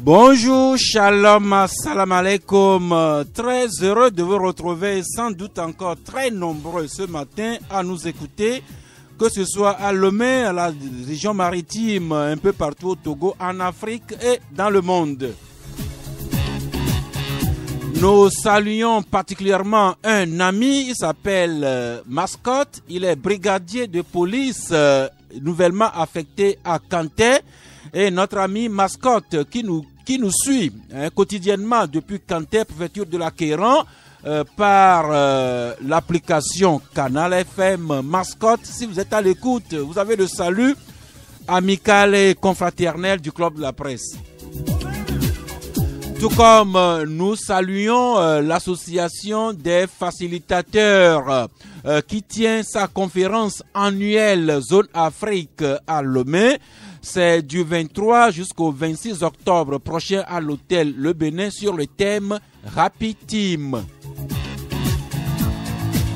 Bonjour, shalom, salam alaikum. Très heureux de vous retrouver, sans doute encore très nombreux ce matin à nous écouter, que ce soit à Lomé, à la région maritime, un peu partout au Togo, en Afrique et dans le monde. Nous saluons particulièrement un ami, il s'appelle Mascotte, il est brigadier de police nouvellement affecté à Kanté, et notre ami Mascotte qui nous suit quotidiennement depuis Kanté, préfecture de la Kéran, par l'application Canal FM. Mascotte, si vous êtes à l'écoute, vous avez le salut amical et confraternel du Club de la Presse. Tout comme nous saluons l'association des facilitateurs qui tient sa conférence annuelle Zone Afrique à Lomé. C'est du 23 jusqu'au 26 octobre prochain à l'hôtel Le Bénin sur le thème Rapid Team.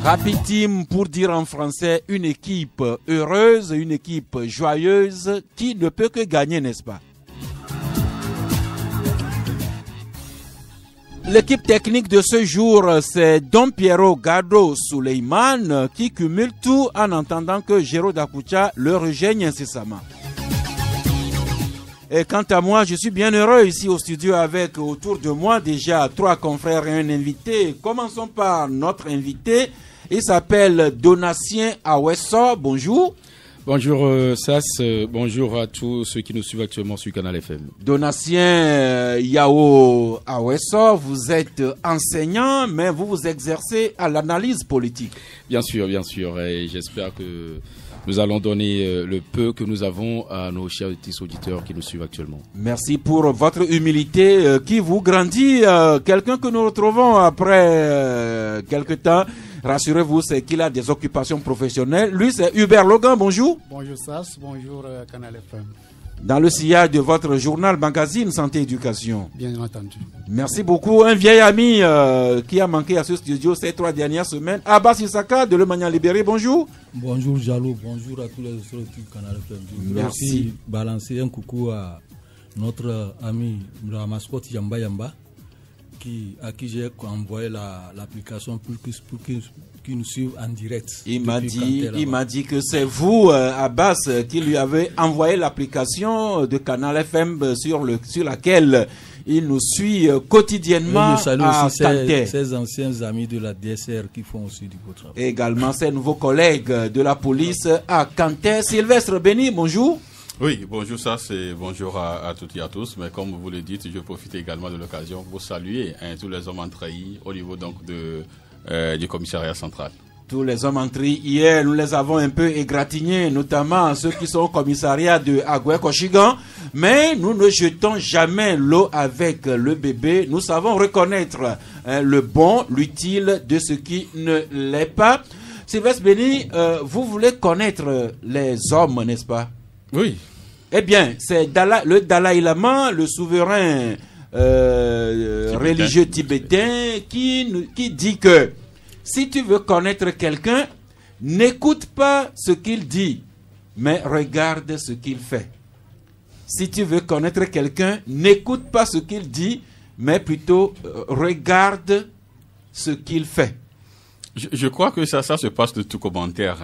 Rapid Team pour dire en français une équipe heureuse, une équipe joyeuse qui ne peut que gagner, n'est-ce pas? L'équipe technique de ce jour, c'est Don Piero Gado Suleiman qui cumule tout en entendant que Géraud Dakucha le rejoigne incessamment. Et quant à moi, je suis bien heureux ici au studio avec autour de moi déjà 3 confrères et un invité. Commençons par notre invité. Il s'appelle Donatien Awesso. Bonjour. Bonjour Sass, bonjour à tous ceux qui nous suivent actuellement sur Canal FM. Donatien Yao Awesso, vous êtes enseignant, mais vous vous exercez à l'analyse politique. Bien sûr, et j'espère que nous allons donner le peu que nous avons à nos chers auditeurs qui nous suivent actuellement. Merci pour votre humilité qui vous grandit. Quelqu'un que nous retrouvons après quelque temps. Rassurez-vous, c'est qu'il a des occupations professionnelles. Lui, c'est Hubert Logan. Bonjour. Bonjour Sass, bonjour Canal FM. Dans le sillage de votre journal magazine Santé Éducation. Bien entendu. Merci beaucoup. Un vieil ami qui a manqué à ce studio ces 3 dernières semaines. Abbas Issaka de Le Magnan Libéré. Bonjour. Bonjour Jalou, bonjour à tous les autres du Canal FM. Merci. Balancer un coucou à notre ami la mascotte Yamba Yamba. À qui j'ai envoyé l'application pour qu'ils nous suivent en direct. Il m'a dit que c'est vous, Abbas, qui lui avez envoyé l'application de Canal FM sur laquelle il nous suit quotidiennement. Je salue aussi ses anciens amis de la DSR qui font aussi du beau travail. Et également ses nouveaux collègues de la police à Kanté. Sylvestre Béni, bonjour. Oui, bonjour, ça c'est bonjour à toutes et à tous, mais comme vous le dites, je profite également de l'occasion pour saluer tous les hommes entrahis au niveau donc du commissariat central. Tous les hommes entrés hier, nous les avons un peu égratignés, notamment ceux qui sont au commissariat de Agoué-Kochigan, mais nous ne jetons jamais l'eau avec le bébé. Nous savons reconnaître le bon, l'utile de ce qui ne l'est pas. Sylvestre Béni, vous voulez connaître les hommes, n'est-ce pas? Oui. Eh bien, c'est le Dalai Lama, le souverain religieux tibétain, qui dit que si tu veux connaître quelqu'un, n'écoute pas ce qu'il dit, mais regarde ce qu'il fait. Si tu veux connaître quelqu'un, n'écoute pas ce qu'il dit, mais plutôt regarde ce qu'il fait. Je crois que ça se passe de tout commentaire.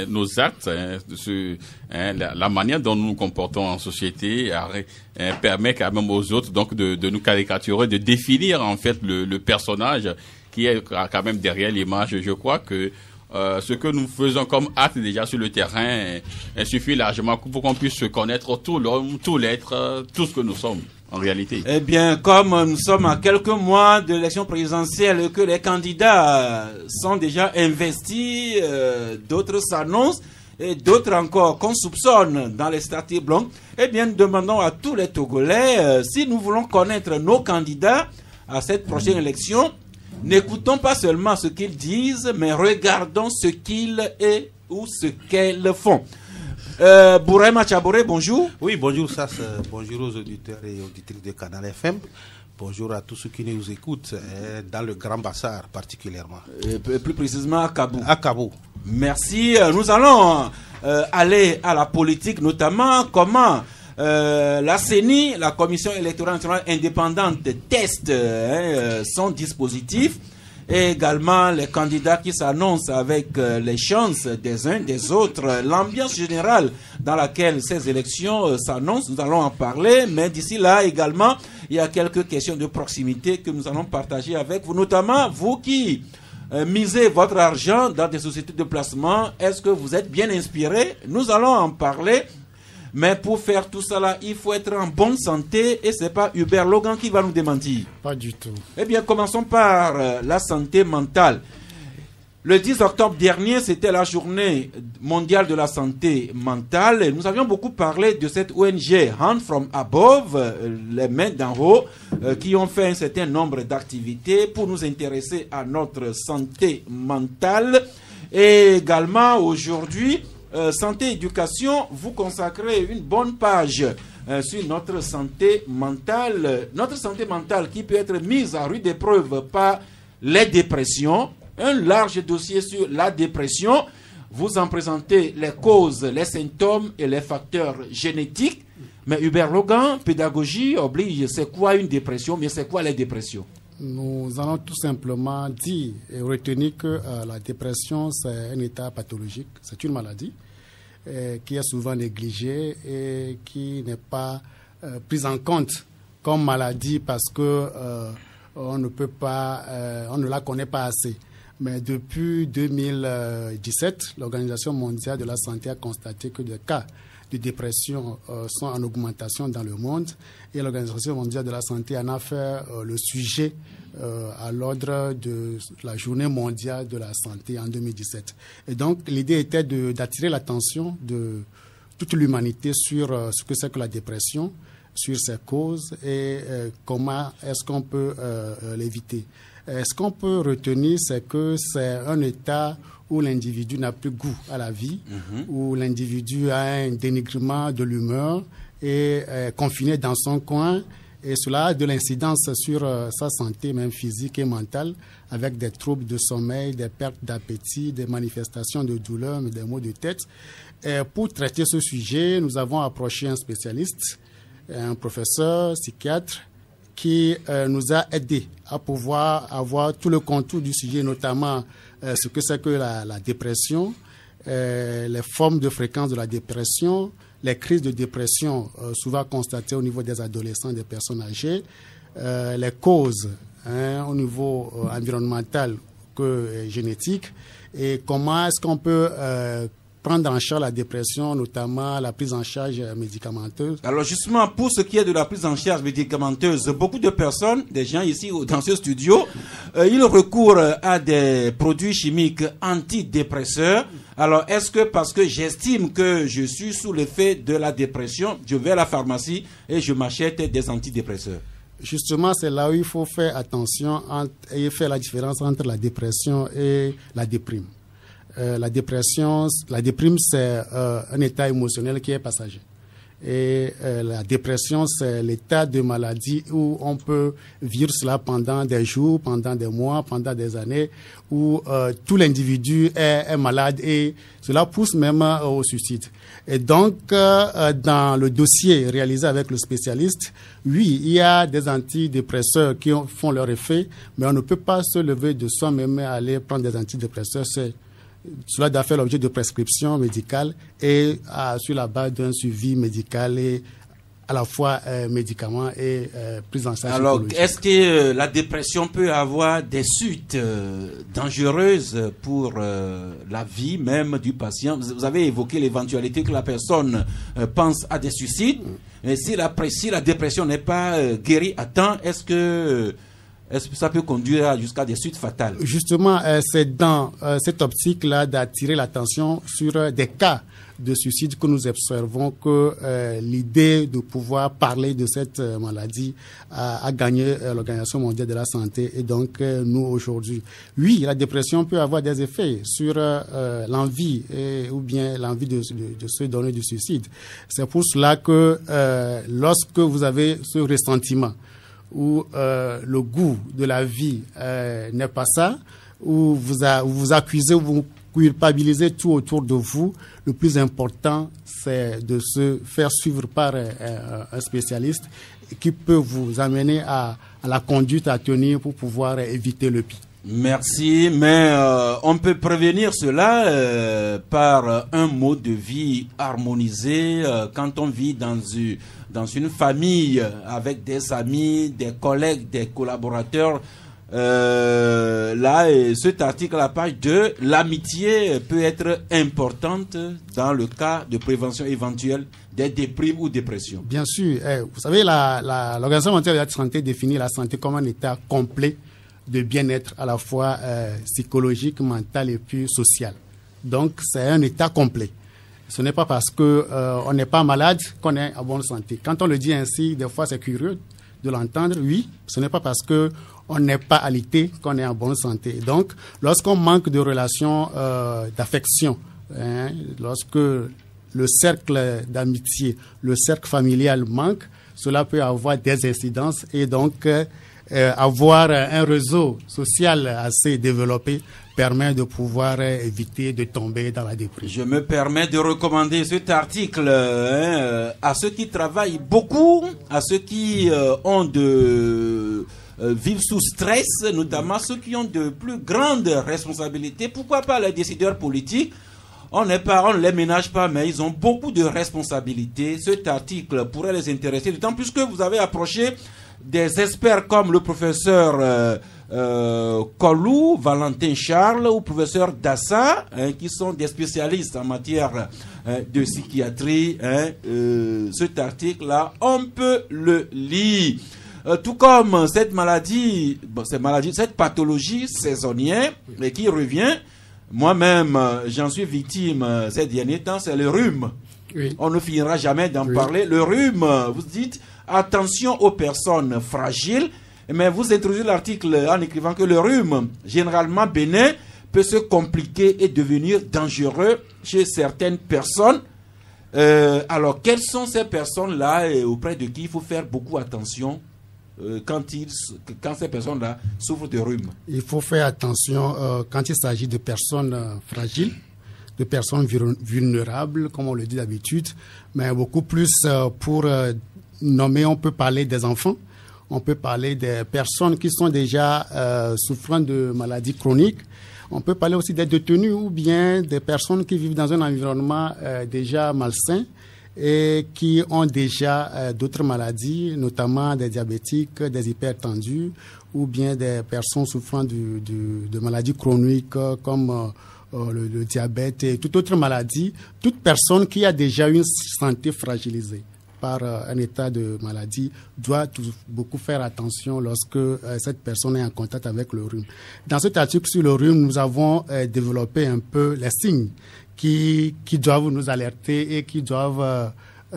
Nos actes, la manière dont nous nous comportons en société permet quand même aux autres donc de nous caricaturer, de définir en fait le personnage qui est quand même derrière l'image. Je crois que ce que nous faisons comme acte déjà sur le terrain suffit largement pour qu'on puisse se connaître tout l'homme, tout l'être, tout ce que nous sommes. En réalité. Eh bien, comme nous sommes à quelques mois de l'élection présidentielle et que les candidats sont déjà investis, d'autres s'annoncent et d'autres encore qu'on soupçonne dans les statuts blancs, eh bien, nous demandons à tous les Togolais, si nous voulons connaître nos candidats à cette prochaine élection, N'écoutons pas seulement ce qu'ils disent, mais regardons ce qu'ils et ou ce qu'elles font. Bourema Tchaboré, bonjour. Oui, bonjour, bonjour aux auditeurs et auditrices de Canal FM. Bonjour à tous ceux qui nous écoutent, dans le Grand Bassar particulièrement. Plus précisément à Kabou. À Kabou. Merci. Nous allons aller à la politique, notamment comment la CENI, la Commission électorale nationale indépendante, teste son dispositif. Et également les candidats qui s'annoncent avec les chances des uns des autres, l'ambiance générale dans laquelle ces élections s'annoncent, nous allons en parler, mais d'ici là également, il y a quelques questions de proximité que nous allons partager avec vous, notamment vous qui misez votre argent dans des sociétés de placement. Est-ce que vous êtes bien inspiré? Nous allons en parler. Mais pour faire tout ça là, il faut être en bonne santé et c'est pas Hubert Logan qui va nous démentir. Pas du tout. Eh bien, commençons par la santé mentale. Le 10 octobre dernier, c'était la journée mondiale de la santé mentale. Et nous avions beaucoup parlé de cette ONG Hand from Above, les mains d'en haut, qui ont fait un certain nombre d'activités pour nous intéresser à notre santé mentale. Et également, aujourd'hui, santé éducation, vous consacrez une bonne page sur notre santé mentale. Notre santé mentale qui peut être mise à rude épreuve par les dépressions. Un large dossier sur la dépression. Vous en présentez les causes, les symptômes et les facteurs génétiques. Mais Hubert Logan, pédagogie oblige, c'est quoi une dépression? Mais c'est quoi les dépressions? Nous allons tout simplement dire et retenir que la dépression, c'est un état pathologique, c'est une maladie qui est souvent négligée et qui n'est pas prise en compte comme maladie parce que on ne la connaît pas assez. Mais depuis 2017, l'Organisation mondiale de la santé a constaté que des cas de dépression sont en augmentation dans le monde et l'Organisation mondiale de la santé en a fait le sujet à l'ordre de la journée mondiale de la santé en 2017. Et donc l'idée était d'attirer l'attention de toute l'humanité sur ce que c'est que la dépression, sur ses causes et comment est-ce qu'on peut l'éviter. Ce qu'on peut retenir, c'est que c'est un état où l'individu n'a plus goût à la vie, où l'individu a un dénigrement de l'humeur et est confiné dans son coin. Et cela a de l'incidence sur sa santé, même physique et mentale, avec des troubles de sommeil, des pertes d'appétit, des manifestations de douleur, des maux de tête. Et pour traiter ce sujet, nous avons approché un spécialiste, un professeur, psychiatre, qui nous a aidés à pouvoir avoir tout le contour du sujet, notamment ce que c'est que la dépression, les formes de fréquence de la dépression, les crises de dépression souvent constatées au niveau des adolescents, des personnes âgées, les causes au niveau environnemental que génétique, et comment est-ce qu'on peut prendre en charge la dépression, notamment la prise en charge médicamenteuse. Alors justement, pour ce qui est de la prise en charge médicamenteuse, beaucoup de personnes, des gens ici dans ce studio, ils recourent à des produits chimiques antidépresseurs. Alors est-ce que parce que j'estime que je suis sous l'effet de la dépression, je vais à la pharmacie et je m'achète des antidépresseurs? Justement, c'est là où il faut faire attention et faire la différence entre la dépression et la déprime. La déprime, c'est un état émotionnel qui est passager. Et la dépression, c'est l'état de maladie où on peut vivre cela pendant des jours, pendant des mois, pendant des années, où tout l'individu est malade et cela pousse même au suicide. Et donc, dans le dossier réalisé avec le spécialiste, oui, il y a des antidépresseurs qui font leur effet, mais on ne peut pas se lever de soi-même et aller prendre des antidépresseurs. Cela doit faire l'objet de prescriptions médicales et sur la base d'un suivi médical et à la fois médicaments et prise en charge. Alors, est-ce que la dépression peut avoir des suites dangereuses pour la vie même du patient? Vous avez évoqué l'éventualité que la personne pense à des suicides. Mais si la dépression n'est pas guérie à temps, est-ce que est-ce que ça peut conduire jusqu'à des suites fatales? Justement, c'est dans cette optique-là d'attirer l'attention sur des cas de suicide que nous observons que l'idée de pouvoir parler de cette maladie a gagné l'Organisation mondiale de la santé. Et donc, nous, aujourd'hui, oui, la dépression peut avoir des effets sur l'envie ou bien l'envie de se donner du suicide. C'est pour cela que lorsque vous avez ce ressentiment où le goût de la vie n'est pas ça, où vous accusez, vous culpabilisez tout autour de vous, le plus important, c'est de se faire suivre par un spécialiste qui peut vous amener à la conduite à tenir pour pouvoir éviter le pire. Merci, mais on peut prévenir cela par un mode de vie harmonisé. Quand on vit dans une famille avec des amis, des collègues, des collaborateurs, cet article à la page 2, l'amitié peut être importante dans le cas de prévention éventuelle des déprimes ou dépressions. Bien sûr, vous savez, l'Organisation mondiale de la santé définit la santé comme un état complet de bien-être à la fois psychologique, mental et puis social. Donc, c'est un état complet. Ce n'est pas parce que on n'est pas malade qu'on est en bonne santé. Quand on le dit ainsi, des fois, c'est curieux de l'entendre. Oui, ce n'est pas parce que on n'est pas alité qu'on est en bonne santé. Donc, lorsqu'on manque de relations d'affection, lorsque le cercle d'amitié, le cercle familial manque, cela peut avoir des incidences et donc avoir un réseau social assez développé permet de pouvoir éviter de tomber dans la dépression. Je me permets de recommander cet article à ceux qui travaillent beaucoup, à ceux qui vivent sous stress, notamment ceux qui ont de plus grandes responsabilités. Pourquoi pas les décideurs politiques? On ne les ménage pas, mais ils ont beaucoup de responsabilités. Cet article pourrait les intéresser, d'autant plus que vous avez approché des experts comme le professeur Kolou, Valentin Charles ou professeur Dassa, qui sont des spécialistes en matière de psychiatrie. Cet article-là, on peut le lire. Tout comme cette maladie, cette pathologie saisonnière et qui revient. Moi-même, j'en suis victime ces derniers temps, c'est le rhume. Oui. On ne finira jamais d'en parler. Le rhume, vous dites, attention aux personnes fragiles, mais vous introduisez l'article en écrivant que le rhume, généralement bénin, peut se compliquer et devenir dangereux chez certaines personnes. Alors, quelles sont ces personnes-là et auprès de qui il faut faire beaucoup attention quand ces personnes-là souffrent de rhume? Il faut faire attention quand il s'agit de personnes fragiles, de personnes vulnérables, comme on le dit d'habitude, mais beaucoup plus pour nommer, on peut parler des enfants, on peut parler des personnes qui sont déjà souffrant de maladies chroniques, on peut parler aussi des détenus ou bien des personnes qui vivent dans un environnement déjà malsain et qui ont déjà d'autres maladies, notamment des diabétiques, des hypertendus ou bien des personnes souffrant de maladies chroniques comme le diabète et toute autre maladie. Toute personne qui a déjà une santé fragilisée par un état de maladie doit beaucoup faire attention lorsque cette personne est en contact avec le rhume. Dans cet article sur le rhume, nous avons développé un peu les signes qui doivent nous alerter et qui doivent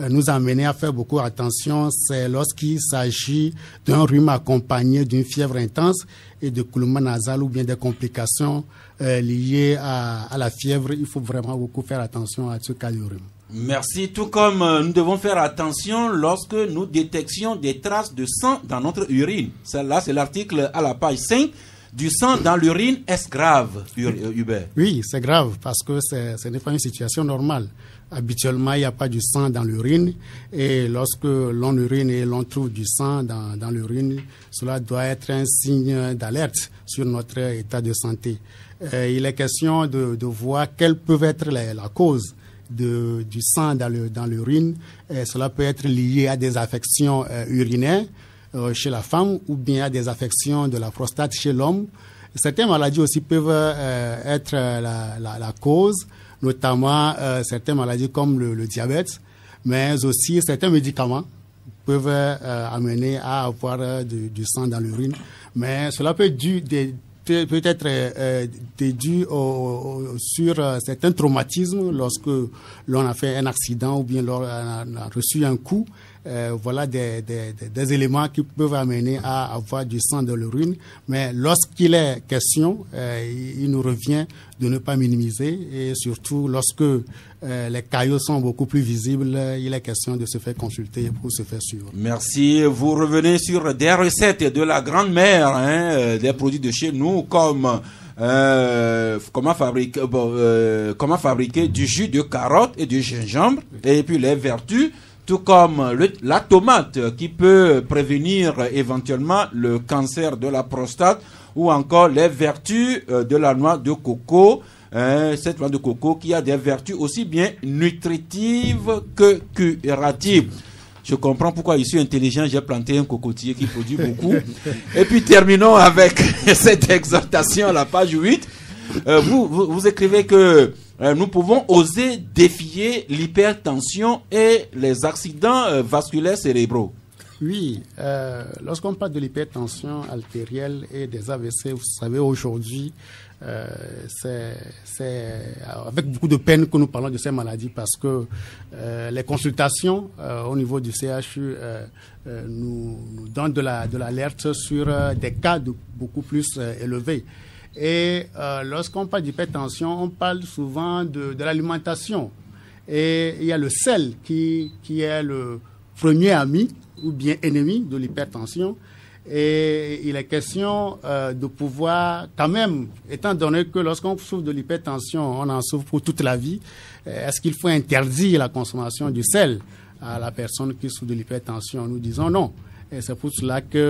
nous amener à faire beaucoup attention. C'est lorsqu'il s'agit d'un rhume accompagné d'une fièvre intense et de coulement nasal ou bien des complications liées à la fièvre. Il faut vraiment beaucoup faire attention à ce cas de rhume. Merci. Tout comme nous devons faire attention lorsque nous détections des traces de sang dans notre urine. Celle-là, c'est l'article à la page 5. Du sang dans l'urine, est-ce grave, Hubert? Oui, c'est grave parce que ce n'est pas une situation normale. Habituellement, il n'y a pas du sang dans l'urine et lorsque l'on urine et l'on trouve du sang dans l'urine, cela doit être un signe d'alerte sur notre état de santé. Il est question de voir quelle peut être la cause du sang dans l'urine. Cela peut être lié à des affections urinaires chez la femme ou bien à des affections de la prostate chez l'homme. Certaines maladies aussi peuvent être la cause, notamment certaines maladies comme le diabète, mais aussi certains médicaments peuvent amener à avoir du sang dans l'urine, mais cela peut être dû sur certains traumatismes lorsque l'on a fait un accident ou bien l'on a reçu un coup. Voilà des éléments qui peuvent amener à avoir du sang dans l'urine, mais lorsqu'il est question, il nous revient de ne pas minimiser, et surtout lorsque les caillots sont beaucoup plus visibles, il est question de se faire consulter pour se faire suivre. Merci. Vous revenez sur des recettes de la grand-mère, des produits de chez nous, comme comment fabriquer du jus de carotte et du gingembre, et puis les vertus, tout comme la tomate qui peut prévenir éventuellement le cancer de la prostate, ou encore les vertus de la noix de coco, cette noix de coco qui a des vertus aussi bien nutritives que curatives. Je comprends pourquoi je suis intelligent, j'ai planté un cocotier qui produit beaucoup. Et puis terminons avec cette exhortation à la page 8. Vous écrivez que nous pouvons oser défier l'hypertension et les accidents vasculaires cérébraux. Oui, lorsqu'on parle de l'hypertension artérielle et des AVC, vous savez, aujourd'hui, c'est avec beaucoup de peine que nous parlons de ces maladies, parce que les consultations au niveau du CHU nous donnent de l'alerte sur des cas beaucoup plus élevés. Et lorsqu'on parle d'hypertension, on parle souvent de l'alimentation. Et il y a le sel qui est le premier ami ou bien ennemi de l'hypertension. Et il est question de pouvoir, quand même, étant donné que lorsqu'on souffre de l'hypertension, on en souffre pour toute la vie, est-ce qu'il faut interdire la consommation du sel à la personne qui souffre de l'hypertension? Nous disons non. Et c'est pour cela qu'il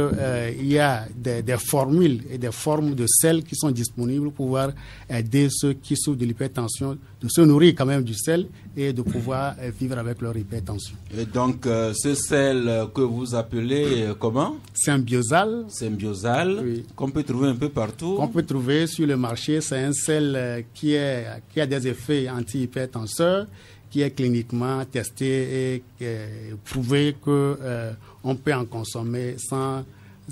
y a des formules et des formes de sel qui sont disponibles pour pouvoir aider ceux qui souffrent de l'hypertension de se nourrir quand même du sel et de pouvoir vivre avec leur hypertension. Et donc, ce sel que vous appelez comment? Symbiosal. Symbiosal, oui. Qu'on peut trouver un peu partout. Qu'on peut trouver sur le marché. C'est un sel qui a des effets anti-hypertenseurs, qui est cliniquement testé et prouvé que on peut en consommer sans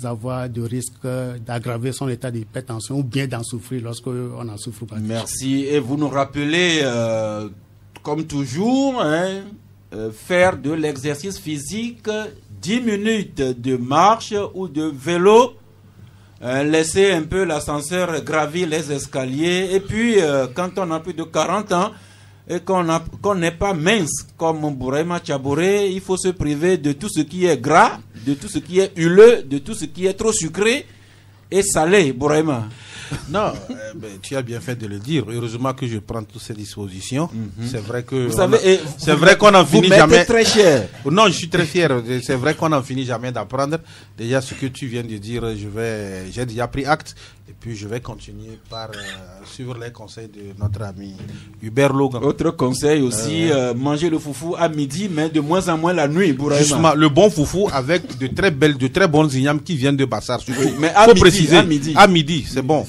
avoir de risque d'aggraver son état d'hypertension ou bien d'en souffrir lorsqu'on en souffre pas. Merci. Et vous nous rappelez, comme toujours, faire de l'exercice physique 10 minutes de marche ou de vélo, laisser un peu l'ascenseur gravir les escaliers, et puis quand on a plus de 40 ans, et qu'on n'est pas mince comme Bourema Tchabouré, il faut se priver de tout ce qui est gras, de tout ce qui est huileux, de tout ce qui est trop sucré et salé, Bourema. Non, tu as bien fait de le dire. Heureusement que je prends toutes ces dispositions. C'est vrai que vous savez, c'est vrai qu'on n'en finit jamais. Très cher. Non, je suis très fier. C'est vrai qu'on n'en finit jamais d'apprendre. Déjà, ce que tu viens de dire, j'ai déjà pris acte. Et puis, je vais continuer par suivre les conseils de notre ami Hubert Logan. Autre conseil aussi, manger le foufou à midi, mais de moins en moins la nuit. Justement, le bon foufou avec de très bonnes ignames qui viennent de Bassar. Oui, mais à midi, à midi, c'est bon.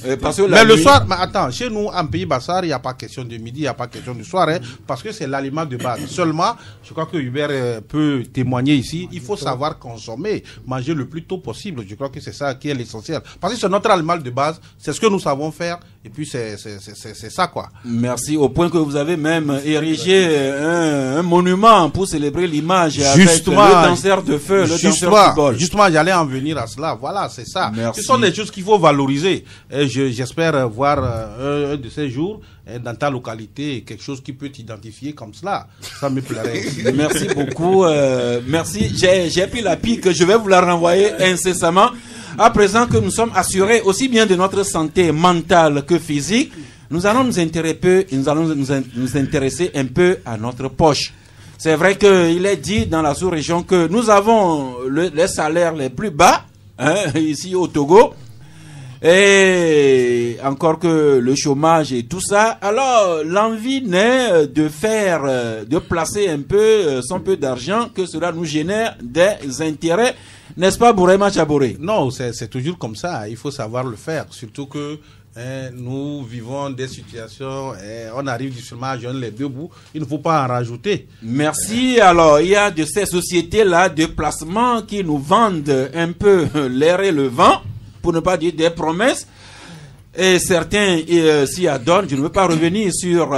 Mais le soir, mais attends, chez nous, en pays Bassar, il n'y a pas question de midi, il n'y a pas question du soir, parce que c'est l'aliment de base. Seulement, je crois que Hubert peut témoigner ici, il faut savoir consommer, manger le plus tôt possible. Je crois que c'est ça qui est l'essentiel. Parce que c'est notre aliment de base, c'est ce que nous savons faire, et puis c'est ça, quoi. Merci, au point que vous avez même érigé un monument pour célébrer l'image avec le danseur de feu, le danseur de football. Justement, j'allais en venir à cela. Voilà, c'est ça. Merci. Ce sont des choses qu'il faut valoriser. Et j'espère voir un de ces jours dans ta localité quelque chose qui peut t'identifier comme cela. Ça me plairait. Merci beaucoup. Merci. J'ai pris la pique. Je vais vous la renvoyer incessamment. À présent que nous sommes assurés aussi bien de notre santé mentale que physique, nous allons nous intéresser un peu à notre poche. C'est vrai qu'il est dit dans la sous-région que nous avons les salaires les plus bas, ici au Togo, et encore que le chômage et tout ça. Alors l'envie naît de placer un peu son peu d'argent, que cela nous génère des intérêts. N'est-ce pas, Bourema Tchabouré? Non, c'est toujours comme ça. Il faut savoir le faire. Surtout que nous vivons des situations, on arrive difficilement à joindre les deux bouts, il ne faut pas en rajouter. Merci. Alors, il y a de ces sociétés-là de placement qui nous vendent un peu l'air et le vent, pour ne pas dire des promesses. Et certains s'y adonnent. Je ne veux pas revenir sur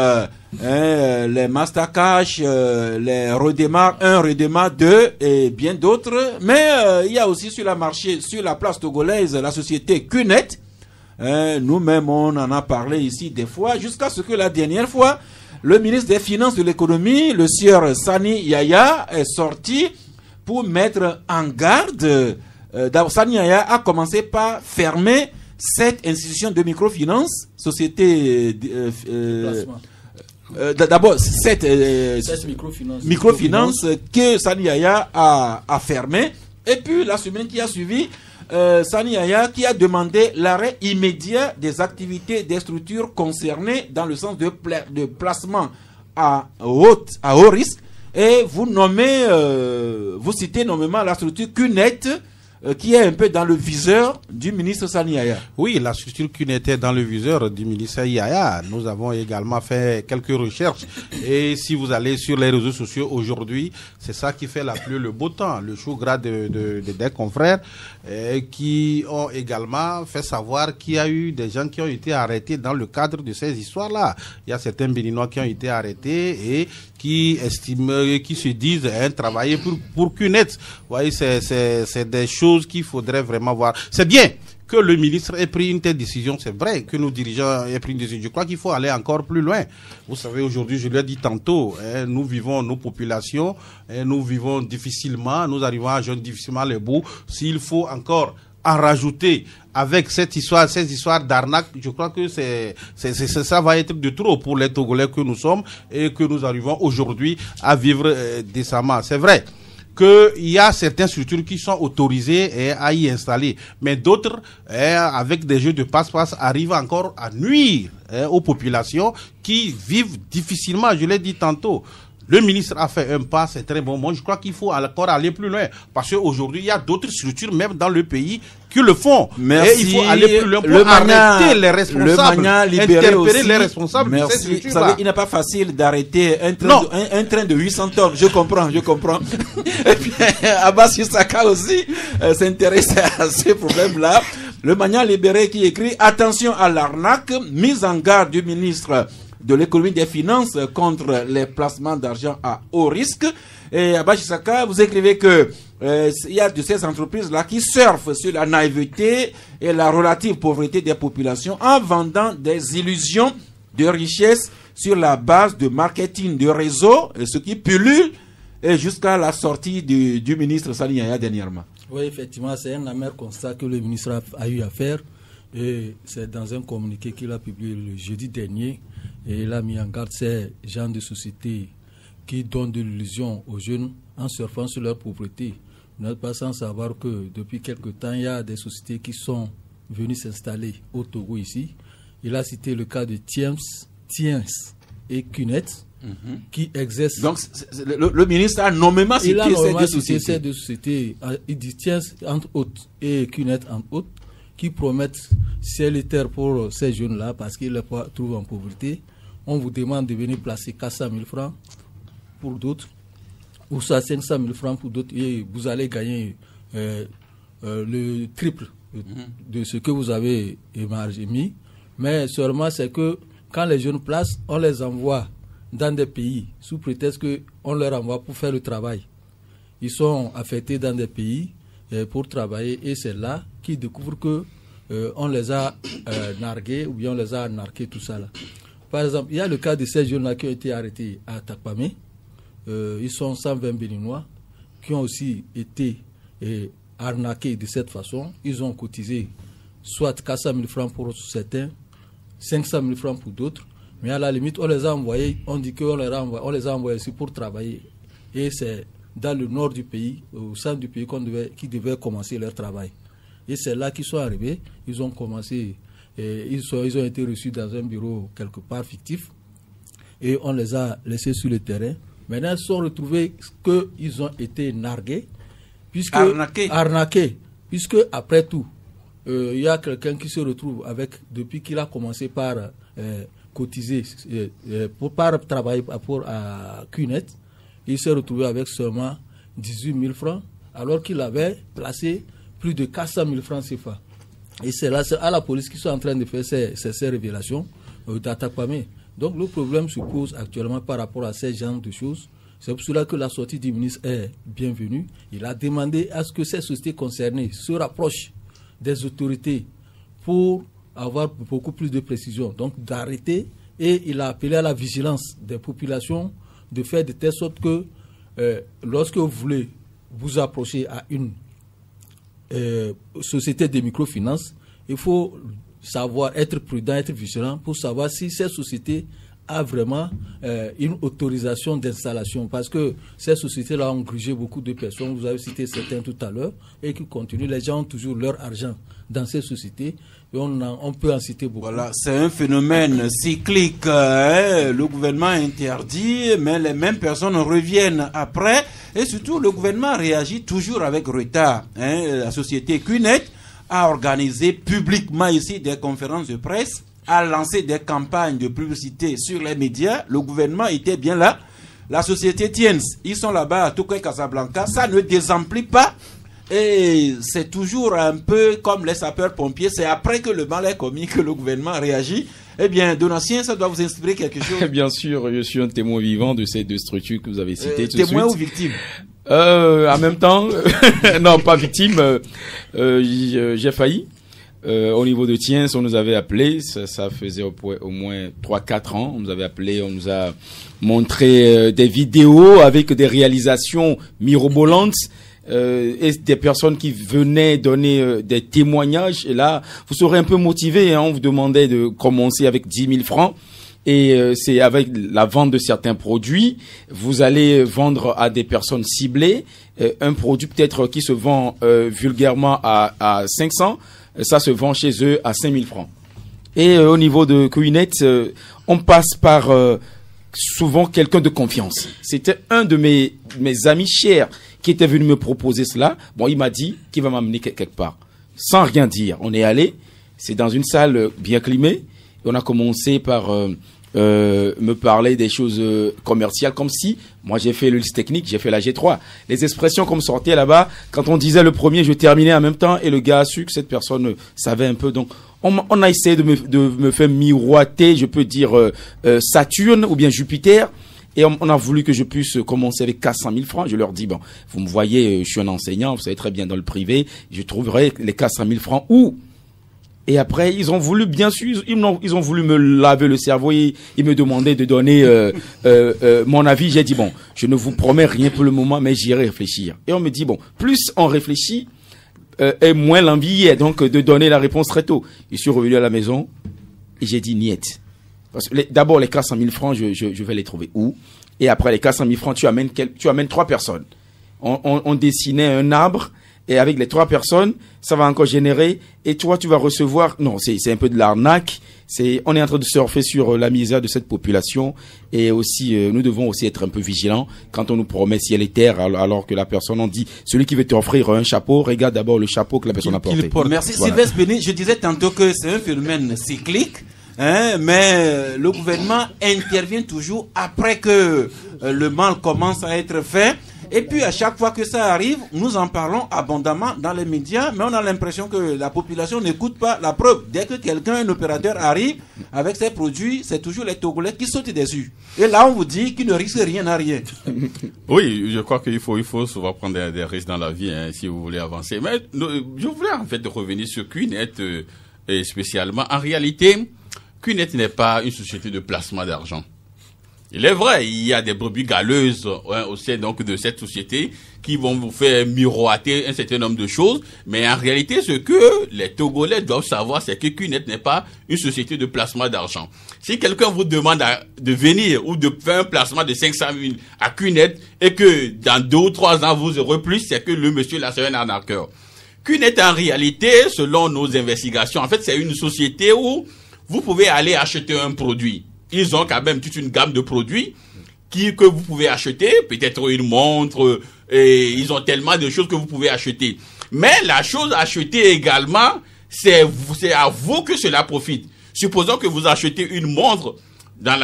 les Mastercash, les Redémarre 1, Redémarre 2 et bien d'autres. Mais il y a aussi sur la place togolaise, la société QNet. Nous-mêmes, on en a parlé ici des fois, jusqu'à ce que la dernière fois, le ministre des Finances et de l'Économie, le sieur Sani Yaya, est sorti pour mettre en garde. Sani Yaya a commencé par fermer cette institution de microfinance, société d'abord cette microfinance que Sani Yaya a fermé, et puis la semaine qui a suivi, Sani Yaya qui a demandé l'arrêt immédiat des activités des structures concernées dans le sens de placement à haut risque, et vous citez nommément la structure QNet, qui est un peu dans le viseur du ministre Sani Yaya. Oui, la structure qui était dans le viseur du ministre Yaya. Nous avons également fait quelques recherches. Et si vous allez sur les réseaux sociaux aujourd'hui, c'est ça qui fait la pluie, le beau temps. Le chou gras des confrères qui ont également fait savoir qu'il y a eu des gens qui ont été arrêtés dans le cadre de ces histoires-là. Il y a certains Béninois qui ont été arrêtés et qui estiment, qui se disent travailler pour QNet. Vous voyez, c'est des choses qu'il faudrait vraiment voir. C'est bien que le ministre ait pris une telle décision, c'est vrai que nos dirigeants aient pris une décision. Je crois qu'il faut aller encore plus loin. Vous savez, aujourd'hui, je l'ai dit tantôt, nous vivons nos populations, nous vivons difficilement, nous arrivons à joindre difficilement les bouts. S'il faut encore en rajouter avec ces histoires d'arnaque, je crois que ça va être de trop pour les Togolais que nous sommes et que nous arrivons aujourd'hui à vivre décemment. C'est vrai qu'il y a certaines structures qui sont autorisées à y installer, mais d'autres, avec des jeux de passe-passe, arrivent encore à nuire aux populations qui vivent difficilement, je l'ai dit tantôt. Le ministre a fait un pas, c'est très bon. Moi, je crois qu'il faut encore aller plus loin. Parce qu'aujourd'hui, il y a d'autres structures, même dans le pays, qui le font. Merci. Et il faut aller plus loin pour arrêter les responsables, interpeller les responsables de ces structures-là. Il n'est pas facile d'arrêter un train de 800 tonnes. Je comprends. Et puis, Abbas Issaka aussi s'intéresse à ces problèmes-là. Le Magna libéré qui écrit « Attention à l'arnaque, mise en garde du ministre de l'économie des finances contre les placements d'argent à haut risque ». Et Abbas Issaka, vous écrivez que il y a de ces entreprises-là qui surfent sur la naïveté et la relative pauvreté des populations en vendant des illusions de richesse sur la base de marketing de réseau, ce qui pullule jusqu'à la sortie du ministre Sani Yaya dernièrement. Oui, effectivement, c'est un amer constat que le ministre a eu à faire. Et c'est dans un communiqué qu'il a publié le jeudi dernier. Et il a mis en garde ces gens de sociétés qui donnent de l'illusion aux jeunes en surfant sur leur pauvreté. Vous n'êtes pas sans savoir que depuis quelque temps, il y a des sociétés qui sont venues s'installer au Togo ici. Il a cité le cas de Tiens et QNet qui exercent... Donc le ministre a nommément cité ces deux sociétés. Il dit Tiens entre autres et QNet entre autres, qui promettent ciel et terre pour ces jeunes-là parce qu'ils les trouvent en pauvreté. On vous demande de venir placer 400 000 francs pour d'autres, ou ça 500 000 francs pour d'autres, et vous allez gagner le triple de ce que vous avez mis. Mais seulement c'est que quand les jeunes placent, on les envoie dans des pays sous prétexte qu'on leur envoie pour faire le travail. Ils sont affectés dans des pays pour travailler et c'est là qu'ils découvrent qu'on les a nargués ou bien on les a narqués, tout ça là. Par exemple, il y a le cas de ces jeunes-là qui ont été arrêtés à Takpamé. Ils sont 120 Béninois qui ont aussi été arnaqués de cette façon. Ils ont cotisé soit 400 000 francs pour certains, 500 000 francs pour d'autres. Mais à la limite, on les a envoyés, on dit qu'on les a envoyés ici pour travailler. Et c'est dans le nord du pays, au centre du pays, qui devaient commencer leur travail. Et c'est là qu'ils sont arrivés. Ils ont commencé, ils ont été reçus dans un bureau quelque part fictif. Et on les a laissés sur le terrain. Maintenant, ils se sont retrouvés qu'ils ont été nargués, arnaqués, puisque après tout, il y a quelqu'un qui se retrouve avec, depuis qu'il a commencé par cotiser, par travailler à QNet, il s'est retrouvé avec seulement 18 000 francs, alors qu'il avait placé plus de 400 000 francs CFA. Et c'est là, c'est à la police qui sont en train de faire ces révélations d'Atakpamé. Donc le problème se pose actuellement par rapport à ces genres de choses. C'est pour cela que la sortie du ministre est bienvenue. Il a demandé à ce que ces sociétés concernées se rapprochent des autorités pour avoir beaucoup plus de précision. Donc d'arrêter, et il a appelé à la vigilance des populations de faire de telle sorte que lorsque vous voulez vous approcher à une société de microfinance, il faut savoir être prudent, être vigilant pour savoir si cette société a vraiment une autorisation d'installation, parce que ces sociétés-là ont grugé beaucoup de personnes, vous avez cité certains tout à l'heure, et qui continuent, les gens ont toujours leur argent dans ces sociétés, et on peut en citer beaucoup. Voilà, c'est un phénomène cyclique, le gouvernement interdit, mais les mêmes personnes reviennent après, et surtout le gouvernement réagit toujours avec retard. La société QNet a organisé publiquement ici des conférences de presse, a lancé des campagnes de publicité sur les médias. Le gouvernement était bien là. La société Tiens, ils sont là-bas à Touquet, Casablanca. Ça ne désemplit pas. Et c'est toujours un peu comme les sapeurs-pompiers. C'est après que le mal est commis que le gouvernement réagit. Eh bien, Donatien, ça doit vous inspirer quelque chose. Bien sûr, je suis un témoin vivant de ces deux structures que vous avez citées tout de suite. Témoin ou victime? En même temps, non, pas victime. J'ai failli. Au niveau de Tiens, on nous avait appelé, ça faisait au moins 3-4 ans, on nous avait appelé, on nous a montré des vidéos avec des réalisations mirobolantes et des personnes qui venaient donner des témoignages. Et là, vous serez un peu motivé, on vous demandait de commencer avec 10 000 francs. Et c'est avec la vente de certains produits, vous allez vendre à des personnes ciblées un produit peut-être qui se vend vulgairement à 500, ça se vend chez eux à 5 000 francs. Et au niveau de QNet, on passe par souvent quelqu'un de confiance. C'était un de mes amis chers qui était venu me proposer cela. Bon, il m'a dit qu'il va m'amener quelque part. Sans rien dire, on est allé, c'est dans une salle bien climée, et on a commencé par me parler des choses commerciales, comme si moi j'ai fait le liste technique, j'ai fait la G3. Les expressions comme sortaient là-bas, quand on disait le premier, je terminais en même temps, et le gars a su que cette personne savait un peu. Donc on a essayé de me faire miroiter, je peux dire Saturne ou bien Jupiter, et on a voulu que je puisse commencer avec 400 000 francs. Je leur dis, bon, vous me voyez, je suis un enseignant, vous savez très bien dans le privé, je trouverai les 400 000 francs où? Et après, ils ont voulu, bien sûr, ils ont voulu me laver le cerveau. Ils me demandaient de donner mon avis. J'ai dit, bon, je ne vous promets rien pour le moment, mais j'irai réfléchir. Et on me dit, bon, plus on réfléchit, et moins l'envie y est, donc de donner la réponse très tôt. Je suis revenu à la maison et j'ai dit, niet. Parce que d'abord, les 400 000 francs, je vais les trouver où? Et après, les 400 000 francs, tu amènes 3 personnes. On dessinait un arbre. Et avec les 3 personnes, ça va encore générer. Et toi, tu vas recevoir. Non, c'est un peu de l'arnaque. On est en train de surfer sur la misère de cette population. Et aussi, nous devons aussi être un peu vigilants quand on nous promet ciel et terre, alors que la personne, on dit, celui qui veut t'offrir un chapeau, regarde d'abord le chapeau que la personne a porté. Merci. Voilà. Sylvestre Béni, je disais tantôt que c'est un phénomène cyclique. Mais le gouvernement intervient toujours après que le mal commence à être fait. Et puis à chaque fois que ça arrive, nous en parlons abondamment dans les médias, mais on a l'impression que la population n'écoute pas. La preuve, dès que quelqu'un, un opérateur arrive avec ses produits, c'est toujours les Togolais qui sautent dessus. Et là, on vous dit qu'il ne risque rien à rien. Oui, je crois qu'il faut souvent prendre des risques dans la vie, si vous voulez avancer. Mais je voulais en fait revenir sur QNet et spécialement. En réalité, QNet n'est pas une société de placement d'argent. Il est vrai, il y a des brebis galeuses au sein donc de cette société qui vont vous faire miroiter un certain nombre de choses, mais en réalité, ce que les Togolais doivent savoir, c'est que QNet n'est pas une société de placement d'argent. Si quelqu'un vous demande de venir ou de faire un placement de 500 000 à QNet et que dans 2 ou 3 ans vous aurez plus, c'est que le monsieur là c'est un arnaqueur. QNet en réalité, selon nos investigations, en fait c'est une société où vous pouvez aller acheter un produit. Ils ont quand même toute une gamme de produits que vous pouvez acheter, peut-être une montre, et ils ont tellement de choses que vous pouvez acheter. Mais la chose achetée également, c'est à vous que cela profite. Supposons que vous achetez une montre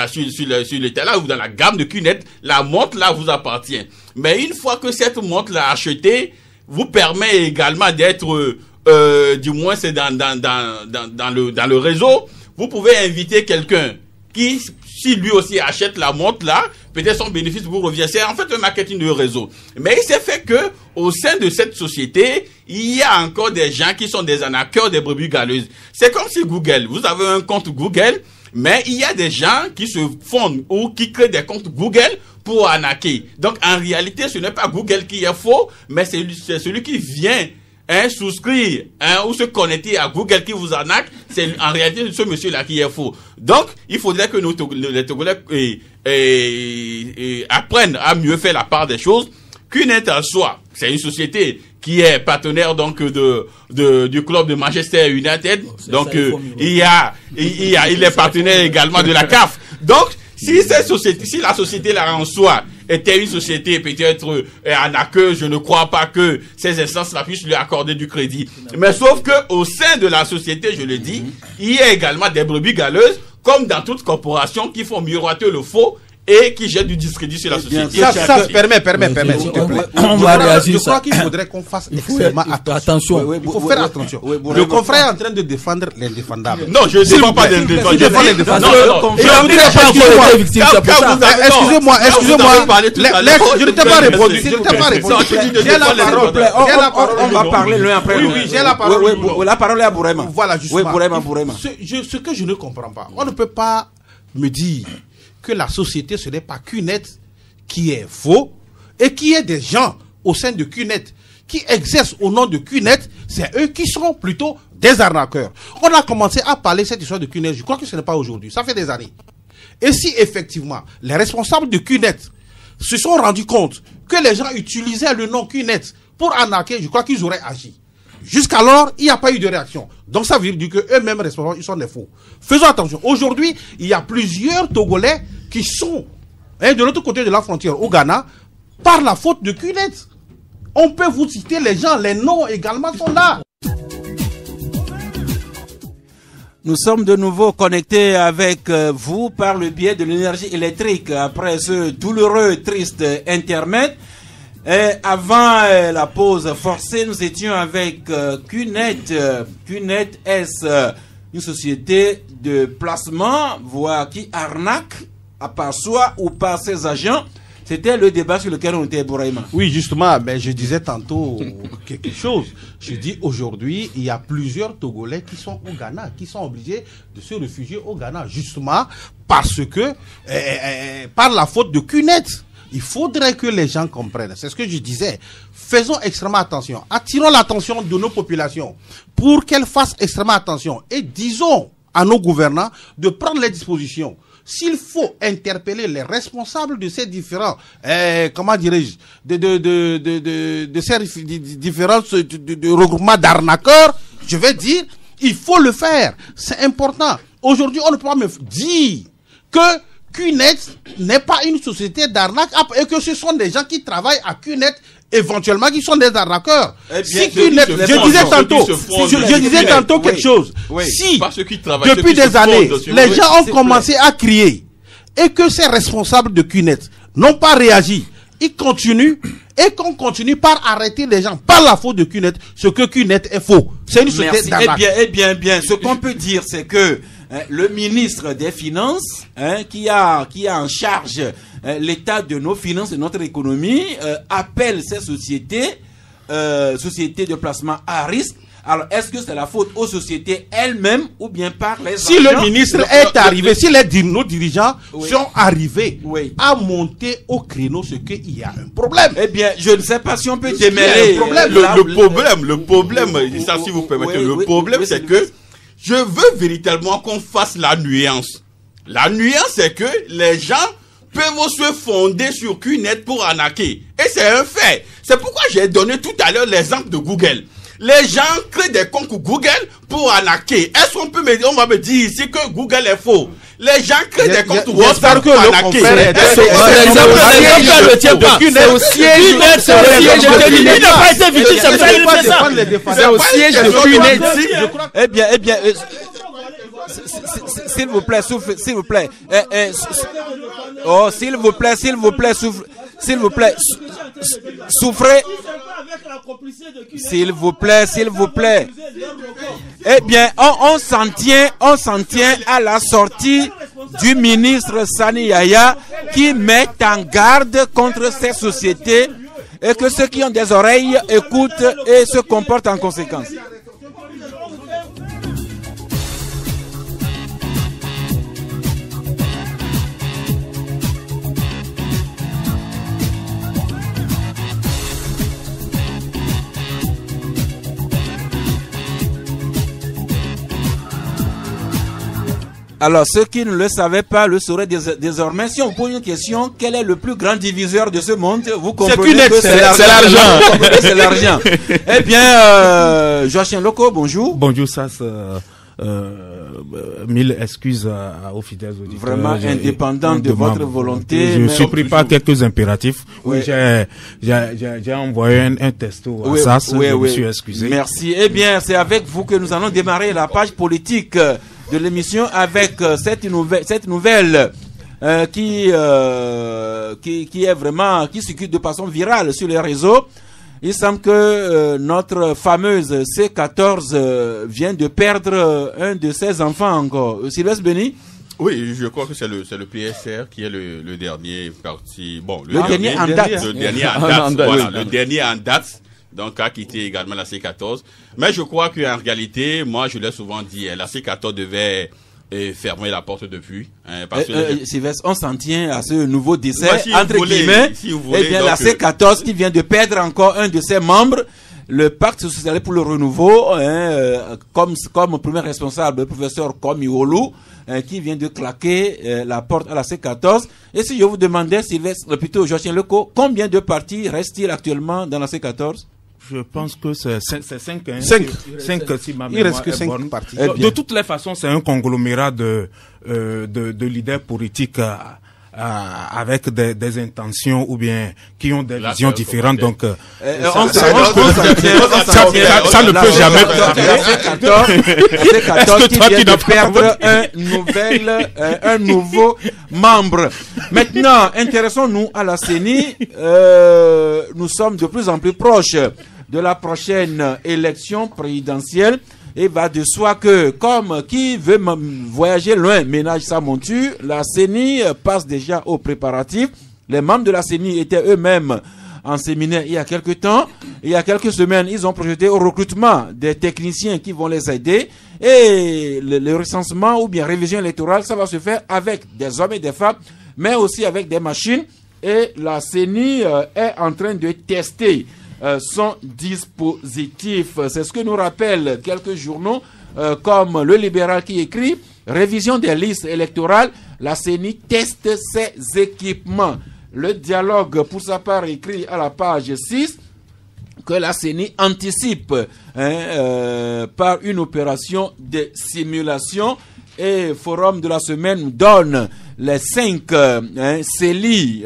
sur l'étalage ou dans la gamme de QNET, la montre là vous appartient. Mais une fois que cette montre là achetée vous permet également d'être, du moins c'est dans le réseau, vous pouvez inviter quelqu'un qui, si lui aussi achète la montre là, peut-être son bénéfice vous revient. C'est en fait un marketing de réseau. Mais il s'est fait que, au sein de cette société, il y a encore des gens qui sont des arnaqueurs, des brebis galeuses. C'est comme si Google, vous avez un compte Google, mais il y a des gens qui se font ou qui créent des comptes Google pour arnaquer. Donc, en réalité, ce n'est pas Google qui est faux, mais c'est celui qui vient souscrire ou se connecter à Google qui vous arnaque. C'est en réalité ce monsieur-là qui est faux. Donc, il faudrait que les Togolais apprennent à mieux faire la part des choses. QNET en soi, c'est une société qui est partenaire donc du club de Manchester United. Donc il est partenaire également de la CAF. Donc si la société là en soi était une société peut-être arnaqueuse, je ne crois pas que ces instances là puissent lui accorder du crédit. Mais sauf que au sein de la société, je le dis, il y a également des brebis galeuses, comme dans toute corporation, qui font miroiter le faux et qui jette du discrédit sur la société. Ça permet, s'il te plaît. On va réagir. Je crois qu'il faudrait qu'on fasse extrêmement attention. Il faut faire attention. Le confrère est en train de défendre l'indéfendable. Non, je ne défends pas l'indéfendable. Excusez-moi. Je ne t'ai pas répondu. J'ai la parole. On va parler l'un après l'autre. Oui, j'ai la parole. La parole est à Bourema. Voilà, justement. Bourema. Ce que je ne comprends pas, on ne peut pas me dire que la société, ce n'est pas QNET qui est faux, et qu'il y ait des gens au sein de QNET qui exercent au nom de QNET, c'est eux qui sont plutôt des arnaqueurs. On a commencé à parler de cette histoire de QNET, je crois que ce n'est pas aujourd'hui, ça fait des années. Et si effectivement, les responsables de QNET se sont rendus compte que les gens utilisaient le nom QNET pour arnaquer, je crois qu'ils auraient agi. Jusqu'alors, il n'y a pas eu de réaction. Donc ça veut dire qu'eux-mêmes responsables, ils sont des faux. Faisons attention. Aujourd'hui, il y a plusieurs Togolais qui sont de l'autre côté de la frontière, au Ghana, par la faute de QNET. On peut vous citer les gens, les noms également sont là. Nous sommes de nouveau connectés avec vous par le biais de l'énergie électrique après ce douloureux, triste intermède. Et avant la pause forcée, nous étions avec QNET. QNET est une société de placement, voire qui arnaque à part soi ou par ses agents. C'était le débat sur lequel on était, Bouraïma. Oui, justement, mais je disais tantôt quelque chose. Je dis aujourd'hui, il y a plusieurs Togolais qui sont au Ghana, qui sont obligés de se réfugier au Ghana, justement parce que, par la faute de QNET. Il faudrait que les gens comprennent. C'est ce que je disais. Faisons extrêmement attention. Attirons l'attention de nos populations pour qu'elles fassent extrêmement attention. Et disons à nos gouvernants de prendre les dispositions. S'il faut interpeller les responsables de ces différents, comment dirais-je, de ces différents regroupements d'arnaqueurs, je vais dire, il faut le faire. C'est important. Aujourd'hui, on ne peut pas me dire que QNET n'est pas une société d'arnaque et que ce sont des gens qui travaillent à QNET éventuellement qui sont des arnaqueurs. Si QNET, je disais tantôt quelque chose. Si depuis des années, les gens ont commencé à crier et que ces responsables de QNET n'ont pas réagi, ils continuent et qu'on continue par arrêter les gens par la faute de QNET, ce que QNET est faux. C'est une société d'arnaque. Eh bien. Ce qu'on peut dire, c'est que le ministre des Finances, qui a en charge l'état de nos finances, de notre économie, appelle ces sociétés de placement à risque. Alors, est-ce que c'est la faute aux sociétés elles-mêmes ou bien par les Si le ministre est arrivé, si nos dirigeants sont arrivés à monter au créneau, c'est qu'il y a un problème. Eh bien, je ne sais pas si on peut démêler. Le problème, ça si vous permettez, le problème c'est que je veux véritablement qu'on fasse la nuance. La nuance, c'est que les gens peuvent se fonder sur QNET pour arnaquer. Et c'est un fait. C'est pourquoi j'ai donné tout à l'heure l'exemple de Google. Les gens créent des comptes Google pour arnaquer. Est-ce qu'on peut on va me dire ici que Google est faux? Les gens créent des comptes WhatsApp pour arnaquer. L'exemple ne tient pas. C'est au siège de QNet. Il n'a pas été victime, c'est pour ça qu'il fait ça. C'est au siège de QNet. Eh bien, s'il vous plaît, souffle, s'il vous plaît. Oh, s'il vous plaît, souffle. S'il vous plaît, souffrez. S'il vous plaît. Eh bien, on s'en tient à la sortie du ministre Sani Yaya qui met en garde contre ces sociétés et que ceux qui ont des oreilles écoutent et se comportent en conséquence. Alors, ceux qui ne le savaient pas le sauraient désormais. Si on pose une question, quel est le plus grand diviseur de ce monde? Vous comprenez que c'est l'argent. C'est l'argent. Eh bien, Joachim Loko, bonjour. Bonjour, Sas. Mille excuses aux fidèles auditeurs. Vraiment indépendant de votre volonté. Je ne suis pris par quelques impératifs. Oui, j'ai envoyé un texto à Sas. Je me suis excusé. Merci. Eh bien, c'est avec vous que nous allons démarrer la page politique de l'émission avec cette nouvelle qui est vraiment, qui circule de façon virale sur les réseaux. Il semble que notre fameuse C14 vient de perdre un de ses enfants encore. Sylvestre Béni? Oui, je crois que c'est le PSR qui est le dernier parti. Bon, le dernier en date. Le dernier en date. Voilà, le dernier en date. Donc, a quitté également la C14. Mais je crois qu'en réalité, moi, je l'ai souvent dit, la C14 devait fermer la porte depuis. Parce que Sylvestre, on s'en tient à ce nouveau décès, si entre guillemets. Si vous voulez, eh bien, donc, la C14 qui vient de perdre encore un de ses membres, le pacte social pour le renouveau, comme premier responsable, le professeur Komiolu, qui vient de claquer la porte à la C14. Et si je vous demandais, Sylvestre, plutôt Joachim Leko, combien de partis restent-ils actuellement dans la C14? Je pense que c'est 5. 5 si ma il reste que mémoire est 5 bonne. partis. De toutes les façons, c'est un conglomérat de leaders politiques avec des intentions ou bien qui ont des visions différentes. Donc, ça ne peut jamais. C14 qui vient de perdre un nouveau membre. Maintenant, intéressons-nous à la CENI. Nous sommes de plus en plus proches de la prochaine élection présidentielle. Et va de soi que, comme qui veut voyager loin ménage sa monture, la CENI passe déjà aux préparatifs. Les membres de la CENI étaient eux-mêmes en séminaire il y a quelques temps. Il y a quelques semaines, ils ont projeté au recrutement des techniciens qui vont les aider. Et le recensement ou bien révision électorale, ça va se faire avec des hommes et des femmes, mais aussi avec des machines. Et la CENI est en train de tester son dispositif. C'est ce que nous rappellent quelques journaux comme Le Libéral qui écrit « Révision des listes électorales, la CENI teste ses équipements ». Le Dialogue, pour sa part, écrit à la page 6 que la CENI anticipe par une opération de simulation. Et Forum de la semaine donne les 5 CELI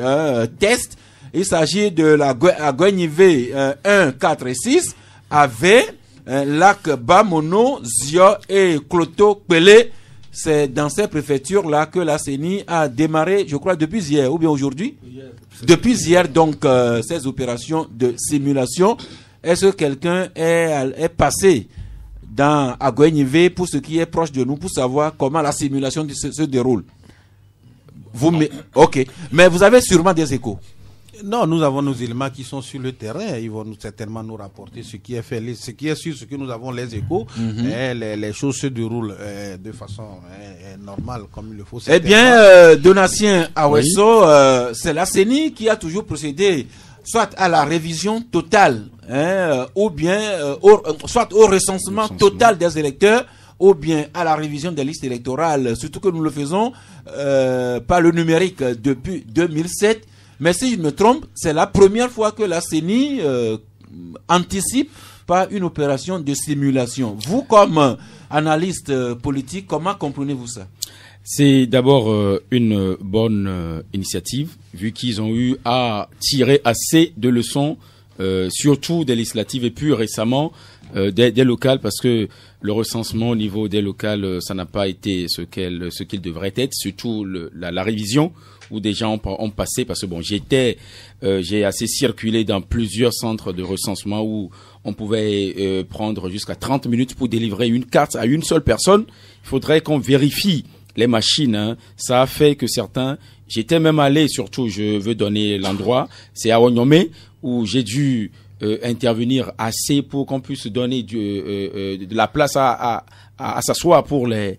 tests. Il s'agit de la Guenivé 1, 4 et 6, AV, Lac Bamono, Zio et Cloto Pelé. C'est dans ces préfectures-là que la CENI a démarré, je crois, depuis hier, ou bien aujourd'hui? Depuis hier, donc, ces opérations de simulation. Est-ce que quelqu'un est passé à Guenivé pour ce qui est proche de nous, pour savoir comment la simulation se déroule? Ok. Mais vous avez sûrement des échos. Non, nous avons nos éléments qui sont sur le terrain. Ils vont certainement nous rapporter ce qui est fait, ce qui est sûr, ce que nous avons les échos. Les choses se déroulent de façon normale, comme il le faut. Eh bien, Donatien Awesso, c'est la CENI qui a toujours procédé soit à la révision totale, ou bien soit au recensement total des électeurs, ou bien à la révision des listes électorales, surtout que nous le faisons par le numérique depuis 2007. Mais si je me trompe, c'est la première fois que la CENI anticipe par une opération de simulation. Vous, comme analyste politique, comment comprenez-vous ça? C'est d'abord une bonne initiative, vu qu'ils ont eu à tirer assez de leçons, surtout des législatives et plus récemment des locales, parce que le recensement au niveau des locales, ça n'a pas été ce qu'il devrait être, surtout la révision où des gens ont passé, parce que bon, j'ai assez circulé dans plusieurs centres de recensement où on pouvait prendre jusqu'à 30 minutes pour délivrer une carte à une seule personne. Il faudrait qu'on vérifie les machines, hein. Ça a fait que certains, j'étais même allé, surtout je veux donner l'endroit, c'est à Onyomé, où j'ai dû intervenir assez pour qu'on puisse donner de la place à s'asseoir pour les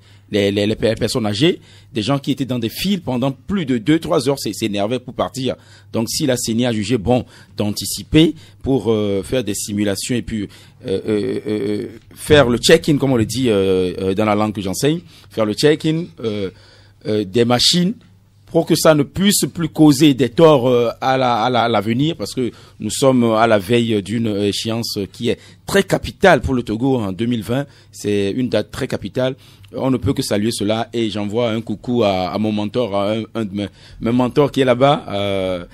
personnes âgées, des gens qui étaient dans des files pendant plus de 2-3 heures, s'énervaient pour partir. Donc si la CENI a jugé bon d'anticiper pour faire des simulations et puis faire le check-in, comme on le dit dans la langue que j'enseigne, faire le check-in des machines pour que ça ne puisse plus causer des torts à l'avenir, parce que nous sommes à la veille d'une échéance qui est très capitale pour le Togo en 2020. C'est une date très capitale. On ne peut que saluer cela, et j'envoie un coucou à mon mentor, à un de mes mentors qui est là-bas,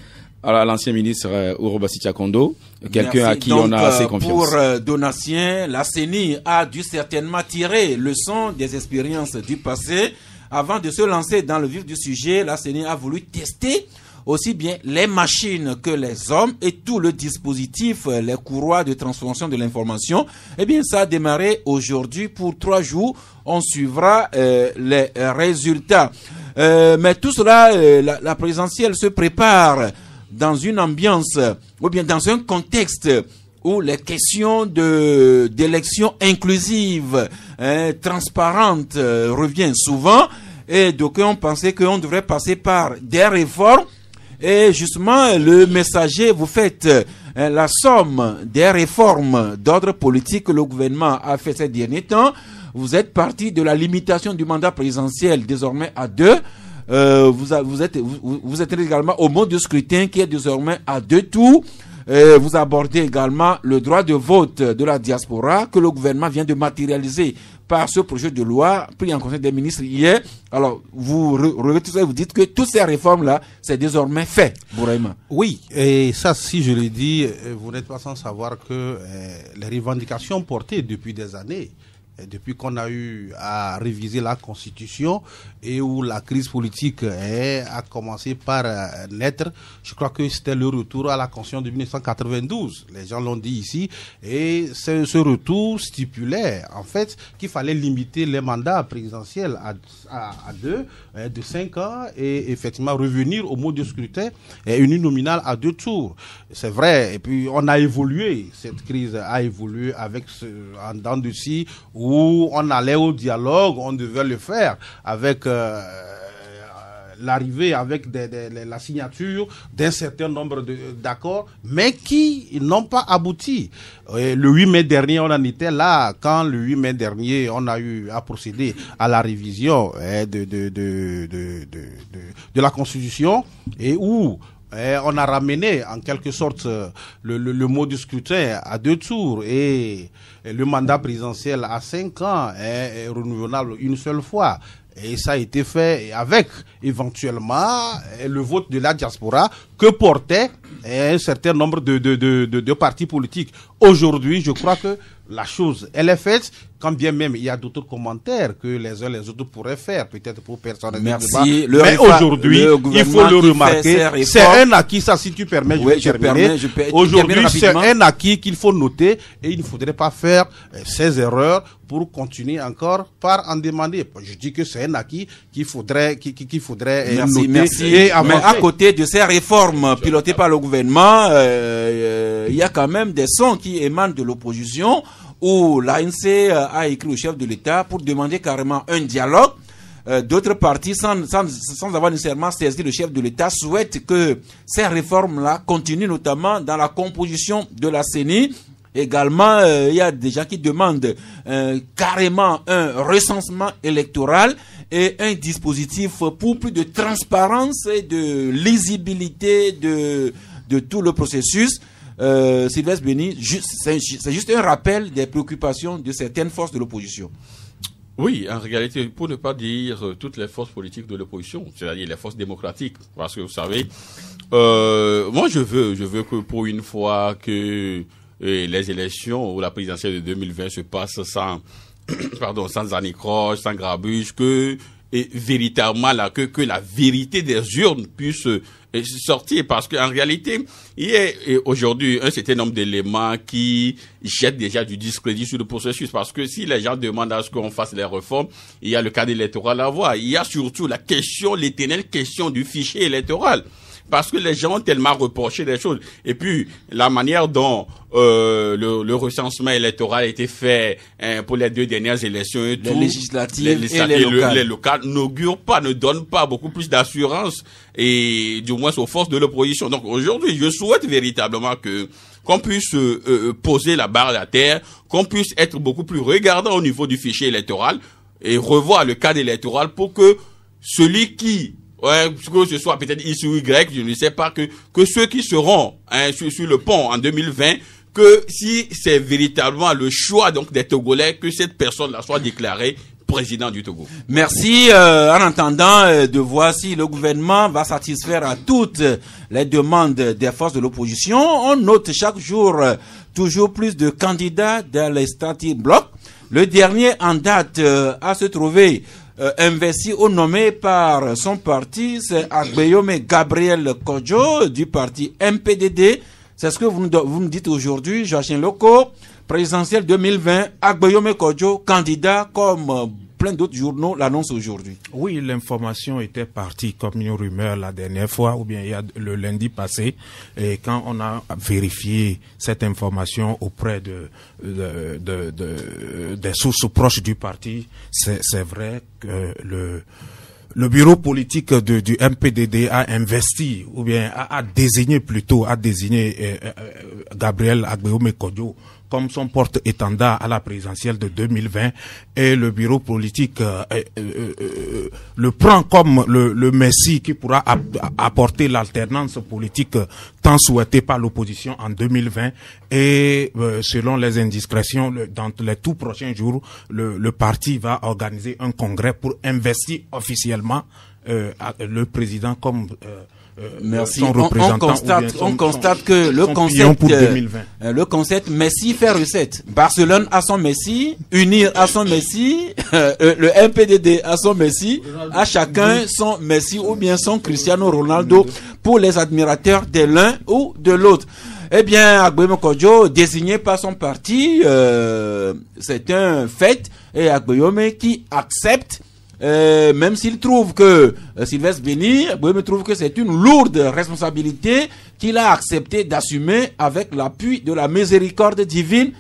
à l'ancien ministre Urobasi Tchakondo, quelqu'un à qui donc, on a assez confiance. Pour Donatien, la CENI a dû certainement tirer leçon des expériences du passé. Avant de se lancer dans le vif du sujet, la CENI a voulu tester aussi bien les machines que les hommes et tout le dispositif, les courroies de transformation de l'information. Eh bien, ça a démarré aujourd'hui pour 3 jours. On suivra les résultats. Mais tout cela, la présidentielle se prépare dans une ambiance ou bien dans un contexte où les questions d'élections inclusives, transparentes, reviennent souvent, et d'aucuns ont pensé qu'on devrait passer par des réformes. Et justement, le messager, vous faites la somme des réformes d'ordre politique que le gouvernement a fait ces derniers temps. Vous êtes parti de la limitation du mandat présidentiel désormais à 2. Vous êtes également au mode de scrutin qui est désormais à 2 tours. Vous abordez également le droit de vote de la diaspora que le gouvernement vient de matérialiser par ce projet de loi pris en Conseil des ministres hier. Alors, vous vous dites que toutes ces réformes-là, c'est désormais fait, Bouraïma. Oui, et ça, si je le dis, vous n'êtes pas sans savoir que les revendications portées depuis des années, depuis qu'on a eu à réviser la Constitution et où la crise politique a commencé par naître, je crois que c'était le retour à la Constitution de 1992. Les gens l'ont dit ici. Et ce retour stipulait, en fait, qu'il fallait limiter les mandats présidentiels à 2, de 5 ans, et effectivement revenir au mode de scrutin uninominal à 2 tours. C'est vrai. Et puis, on a évolué. Cette crise a évolué avec en dents de scie, où on allait au dialogue, on devait le faire avec l'arrivée, avec la signature d'un certain nombre d'accords, mais qui n'ont pas abouti. Le 8 mai dernier, on en était là, quand le 8 mai dernier, on a eu à procéder à la révision de la Constitution, et où on a ramené en quelque sorte le mode de scrutin à 2 tours, et le mandat présidentiel à 5 ans est renouvelable une seule fois. Et ça a été fait avec éventuellement le vote de la diaspora que portait un certain nombre de partis politiques. Aujourd'hui, je crois que la chose, elle est faite, quand bien même il y a d'autres commentaires que les uns les autres pourraient faire, peut-être pour personnaliser le débat. Mais aujourd'hui, il faut le remarquer, c'est un acquis, ça si tu permets, je vais terminer. Aujourd'hui, c'est un acquis qu'il faut noter, et il ne faudrait pas faire ces erreurs pour continuer encore par en demander. Je dis que c'est un acquis qu'il faudrait noter. Merci. Mais à côté de ces réformes pilotées par le gouvernement, il y a quand même des sons qui émanent de l'opposition, où l'ANC a écrit au chef de l'État pour demander carrément un dialogue. D'autres partis, sans avoir nécessairement saisi le chef de l'État, souhaitent que ces réformes-là continuent, notamment dans la composition de la CENI. Également, il y a des gens qui demandent carrément un recensement électoral et un dispositif pour plus de transparence et de lisibilité de tout le processus. Sylvestre Béni, c'est juste un rappel des préoccupations de certaines forces de l'opposition. Oui, en réalité, pour ne pas dire toutes les forces politiques de l'opposition, c'est-à-dire les forces démocratiques, parce que vous savez, moi je veux que pour une fois que les élections ou la présidentielle de 2020 se passent sans anicroche, sans grabuge, et véritablement que la vérité des urnes puisse sortir, parce qu'en réalité, il y a aujourd'hui un certain nombre d'éléments qui jettent déjà du discrédit sur le processus, parce que si les gens demandent à ce qu'on fasse les réformes, il y a le cadre électoral à voir. Il y a surtout l'éternelle question du fichier électoral. Parce que les gens ont tellement reproché des choses. Et puis, la manière dont le recensement électoral a été fait pour les 2 dernières élections et les législatives et les locales n'augure pas, ne donne pas beaucoup plus d'assurance, et du moins aux forces de l'opposition. Donc aujourd'hui, je souhaite véritablement qu'on puisse poser la barre à terre, qu'on puisse être beaucoup plus regardant au niveau du fichier électoral et revoir le cadre électoral pour que celui qui que ce soit peut-être X ou Y, je ne sais pas, que ceux qui seront sur le pont en 2020, que si c'est véritablement le choix donc des Togolais, que cette personne-là soit déclarée président du Togo. Merci. En attendant de voir si le gouvernement va satisfaire à toutes les demandes des forces de l'opposition, on note chaque jour toujours plus de candidats dans les starting blocks. Le dernier en date à se trouver investi ou nommé par son parti, c'est Agbeyome Gabriel Kodjo du parti MPDD. C'est ce que vous nous dites aujourd'hui, Joachim Loko, présidentielle 2020, Agbeyome Kodjo, candidat comme plein d'autres journaux l'annoncent aujourd'hui. Oui, l'information était partie comme une rumeur la dernière fois, ou bien il y a le lundi passé, et quand on a vérifié cette information auprès des sources proches du parti, c'est vrai que le bureau politique du MPDD a investi, ou bien a désigné Gabriel Agbeyome Kodjo comme son porte-étendard à la présidentielle de 2020, et le bureau politique le prend comme le messie qui pourra apporter l'alternance politique tant souhaitée par l'opposition en 2020. Et selon les indiscrétions, dans les tout prochains jours, le parti va organiser un congrès pour investir officiellement le président comme merci. Son représentant. On constate que le concept Messi fait recette. Barcelone a son Messi, Unir a son Messi, le MPDD a son Messi, à chacun son Messi ou bien son Cristiano Ronaldo pour les admirateurs de l'un ou de l'autre. Eh bien, Agbeyome Kodjo, désigné par son parti, c'est un fait, et Agbeyome qui accepte, même s'il trouve que Sylvestre Béni trouve que c'est une lourde responsabilité qu'il a accepté d'assumer avec l'appui de la miséricorde divine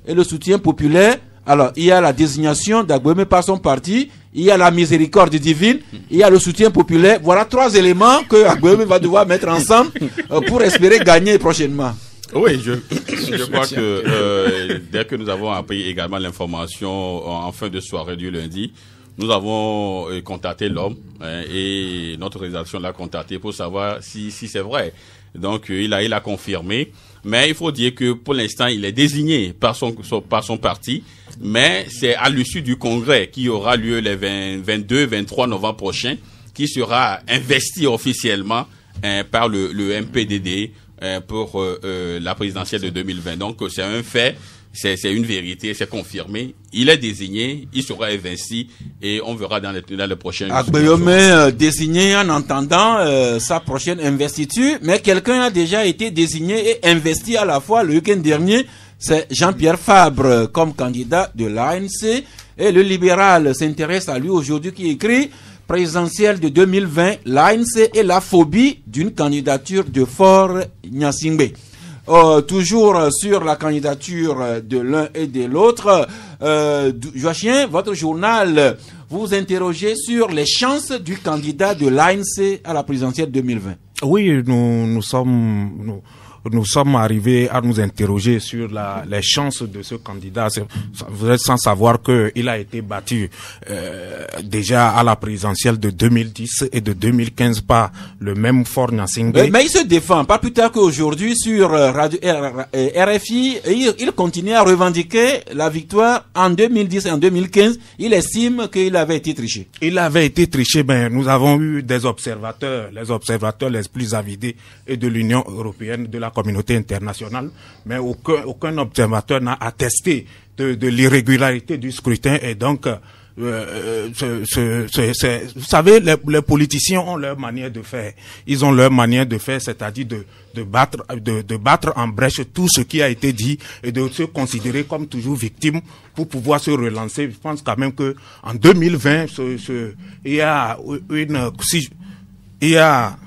et le soutien populaire. Alors, il y a la désignation d'Agbeyome par son parti, il y a la miséricorde divine, il y a le soutien populaire. Voilà 3 éléments que Agbeyome va devoir mettre ensemble pour espérer gagner prochainement. Oui, je crois que dès que nous avons appris également l'information en fin de soirée du lundi, nous avons contacté l'homme et notre rédaction l'a contacté pour savoir si c'est vrai. Donc il a confirmé, mais il faut dire que pour l'instant il est désigné par son parti, mais c'est à l'issue du congrès qui aura lieu les 22-23 novembre prochain qui sera investi officiellement par le MPDD pour la présidentielle de 2020. Donc c'est un fait. C'est une vérité, c'est confirmé. Il est désigné, il sera investi et on verra dans le prochain. Agbeyome désigné en entendant sa prochaine investiture, mais quelqu'un a déjà été désigné et investi à la fois le week-end dernier. C'est Jean-Pierre Fabre comme candidat de l'ANC, et le libéral s'intéresse à lui aujourd'hui qui écrit présidentielle de 2020, l'ANC et la phobie d'une candidature de Faure Gnassingbé. Toujours sur la candidature de l'un et de l'autre, Joachim, votre journal, vous vous interrogez sur les chances du candidat de l'ANC à la présidentielle 2020. Oui, nous sommes nous sommes arrivés à nous interroger sur les chances de ce candidat. Vous êtes sans savoir qu'il a été battu déjà à la présidentielle de 2010 et de 2015 par le même Faure Gnassingbé. Mais il se défend. Pas plus tard qu'aujourd'hui sur Radio RFI, il continue à revendiquer la victoire en 2010 et en 2015. Il estime qu'il avait été triché. Il avait été triché, ben nous avons eu des observateurs, les observateurs les plus avidés et de l'Union européenne, de la communauté internationale, mais aucun observateur n'a attesté de l'irrégularité du scrutin et donc vous savez, les politiciens ont leur manière de faire. Ils ont leur manière de faire, c'est-à-dire de battre en brèche tout ce qui a été dit et de se considérer comme toujours victime pour pouvoir se relancer. Je pense quand même que en 2020, il y a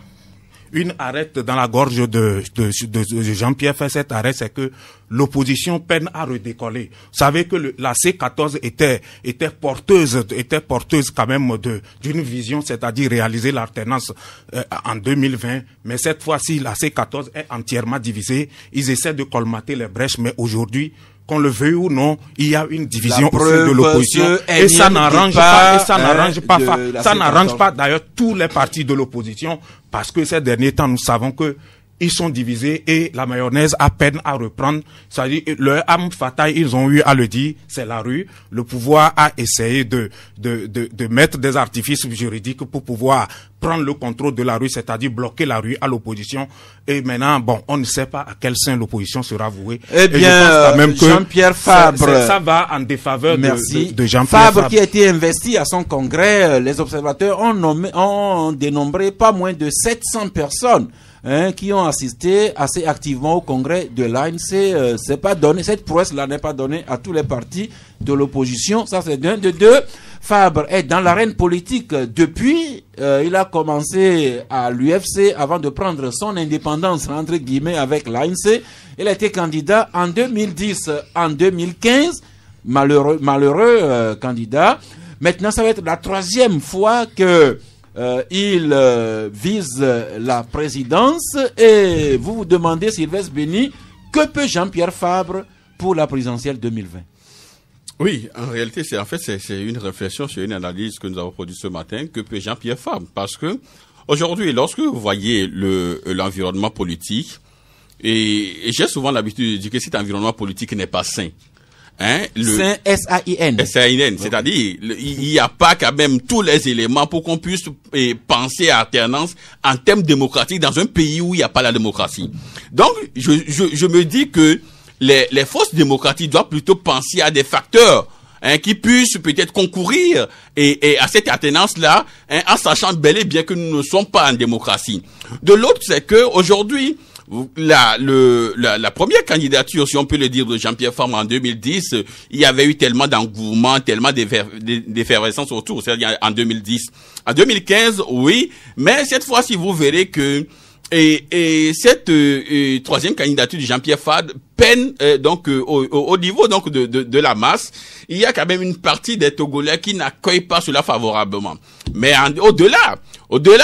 une arête dans la gorge de Jean-Pierre Fabre. Cet arrêt, c'est que l'opposition peine à redécoller. Vous savez que la C14 était porteuse quand même d'une vision, c'est-à-dire réaliser l'alternance en 2020. Mais cette fois-ci, la C14 est entièrement divisée. Ils essaient de colmater les brèches, mais aujourd'hui, qu'on le veuille ou non, il y a une division au sein de l'opposition et ça n'arrange pas d'ailleurs tous les partis de l'opposition parce que ces derniers temps, nous savons que ils sont divisés et la mayonnaise a peine à reprendre. C'est-à-dire, leur arme fatale, ils ont eu à le dire, c'est la rue. Le pouvoir a essayé de mettre des artifices juridiques pour pouvoir prendre le contrôle de la rue, c'est-à-dire bloquer la rue à l'opposition. Et maintenant, bon, on ne sait pas à quel sein l'opposition sera vouée. Eh bien, Jean-Pierre Fabre. Ça va en défaveur de Jean-Pierre Fabre qui a été investi à son congrès. Les observateurs ont dénombré pas moins de 700 personnes. Qui ont assisté assez activement au congrès de l'ANC. C'est pas donné, cette prouesse-là n'est pas donnée à tous les partis de l'opposition. Ça, c'est d'un. De deux, Fabre est dans l'arène politique depuis. Il a commencé à l'UFC avant de prendre son indépendance, entre guillemets, avec l'ANC. Il a été candidat en 2010, en 2015. Malheureux candidat. Maintenant, ça va être la 3e fois que il vise la présidence et vous vous demandez, Sylvestre Béni, que peut Jean-Pierre Fabre pour la présidentielle 2020? Oui, en réalité, c'est une réflexion sur une analyse que nous avons produite ce matin. Que peut Jean-Pierre Fabre? Parce que aujourd'hui, lorsque vous voyez l'environnement politique, et j'ai souvent l'habitude de dire que cet environnement politique n'est pas sain. Sain, S-A-I-N. S-A-I-N, c'est-à-dire, il n'y a pas quand même tous les éléments pour qu'on puisse penser à alternance en termes démocratiques dans un pays où il n'y a pas la démocratie. Donc, je me dis que les forces démocratiques doivent plutôt penser à des facteurs qui puissent peut-être concourir et à cette alternance-là, en sachant bel et bien que nous ne sommes pas en démocratie. De l'autre, c'est que aujourd'hui, la première candidature, si on peut le dire, de Jean-Pierre Fabre en 2010, il y avait eu tellement d'engouement, tellement d'effervescence autour, c'est-à-dire en 2010. En 2015, oui, mais cette fois-ci, vous verrez que cette 3e candidature de Jean-Pierre Fabre peine donc au niveau donc de la masse. Il y a quand même une partie des Togolais qui n'accueillent pas cela favorablement. Mais au-delà,